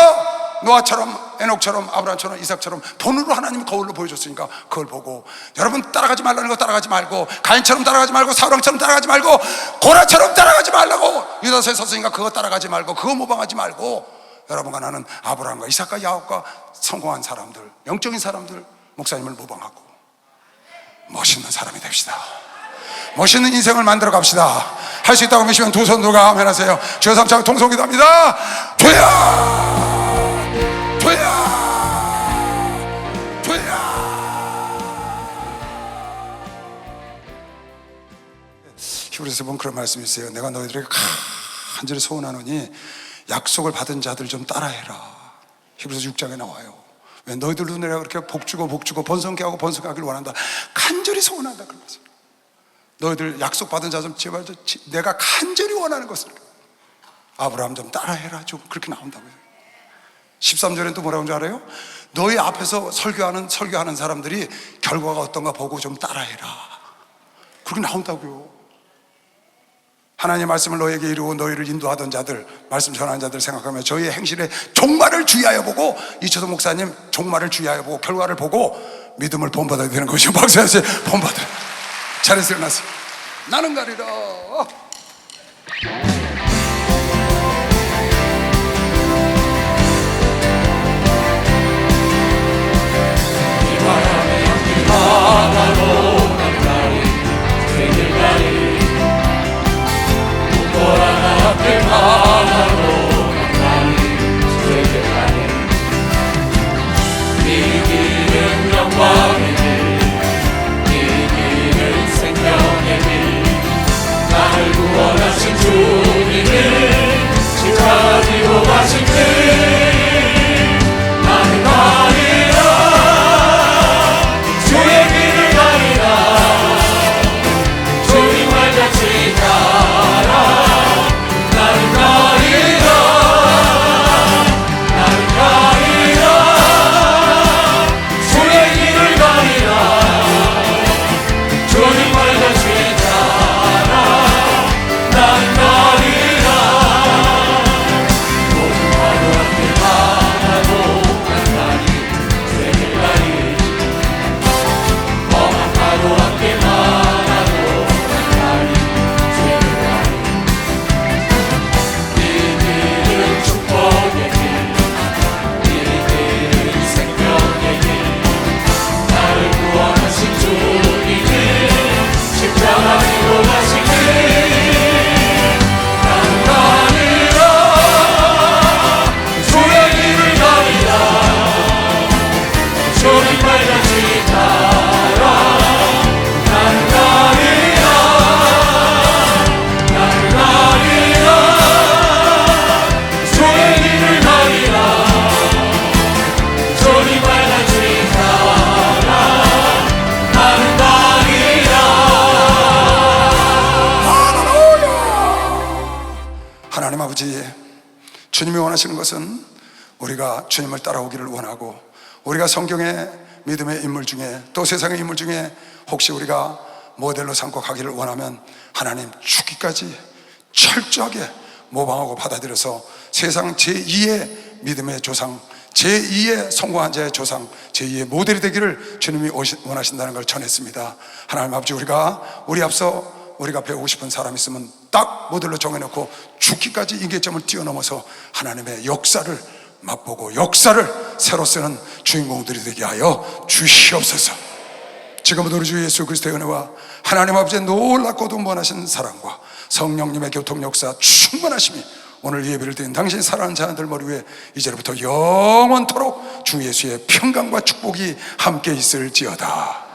노아처럼, 에녹처럼, 아브라함처럼, 이삭처럼 돈으로 하나님이 거울로 보여줬으니까 그걸 보고 여러분 따라가지 말라는 거 따라가지 말고, 가인처럼 따라가지 말고, 사울왕처럼 따라가지 말고, 고라처럼 따라가지 말라고 유다서에 썼으니까 그거 따라가지 말고, 그거 모방하지 말고, 여러분과 나는 아브라함과 이삭과 야곱과 성공한 사람들, 영적인 사람들, 목사님을 모방하고 멋있는 사람이 됩시다. 멋있는 인생을 만들어 갑시다. 할 수 있다고 믿으시면 두 손 들고 아멘 하세요. 주여 삼창 통성기도 합니다. 주여! 히브리서 보면 그런 말씀이 있어요. 내가 너희들에게 간절히 소원하노니 약속을 받은 자들 좀 따라해라. 히브리서 6장에 나와요. 왜 너희들도 내가 그렇게 복주고 번성케하고 번성하기를 원한다. 간절히 소원한다 그러면서 너희들 약속받은 자 좀 제발 내가 간절히 원하는 것을 아브라함 좀 따라해라 좀 그렇게 나온다고요. 13절엔 또 뭐라고 하는 줄 알아요? 너희 앞에서 설교하는 사람들이 결과가 어떤가 보고 좀 따라해라 그렇게 나온다고요. 하나님의 말씀을 너에게 이루고 너희를 인도하던 자들, 말씀 전하는 자들 생각하며 저희의 행실의 종말을 주의하여 보고, 이초도 목사님 종말을 주의하여 보고 결과를 보고 믿음을 본받아야 되는 것이요. 박수하세요. 본받아. 잘해서 일어나세요. 나는 가리라. 하나님 아버지, 주님이 원하시는 것은 우리가 주님을 따라오기를 원하고, 우리가 성경의 믿음의 인물 중에 또 세상의 인물 중에 혹시 우리가 모델로 삼고 가기를 원하면 하나님 죽기까지 철저하게 모방하고 받아들여서 세상 제2의 믿음의 조상, 제2의 성공한 자의 조상, 제2의 모델이 되기를 주님이 원하신다는 걸 전했습니다. 하나님 아버지, 우리 앞서 우리가 배우고 싶은 사람 있으면 딱 모델로 정해놓고 죽기까지 임계점을 뛰어넘어서 하나님의 역사를 맛보고 역사를 새로 쓰는 주인공들이 되게 하여 주시옵소서. 지금부터 우리 주 예수 그리스도의 은혜와 하나님 아버지의 놀랍고도 무한하신 사랑과 성령님의 교통 역사 충만하심이 오늘 예배를 드린 당신 사랑하는 자녀들 머리 위에 이제부터 영원토록 주 예수의 평강과 축복이 함께 있을지어다.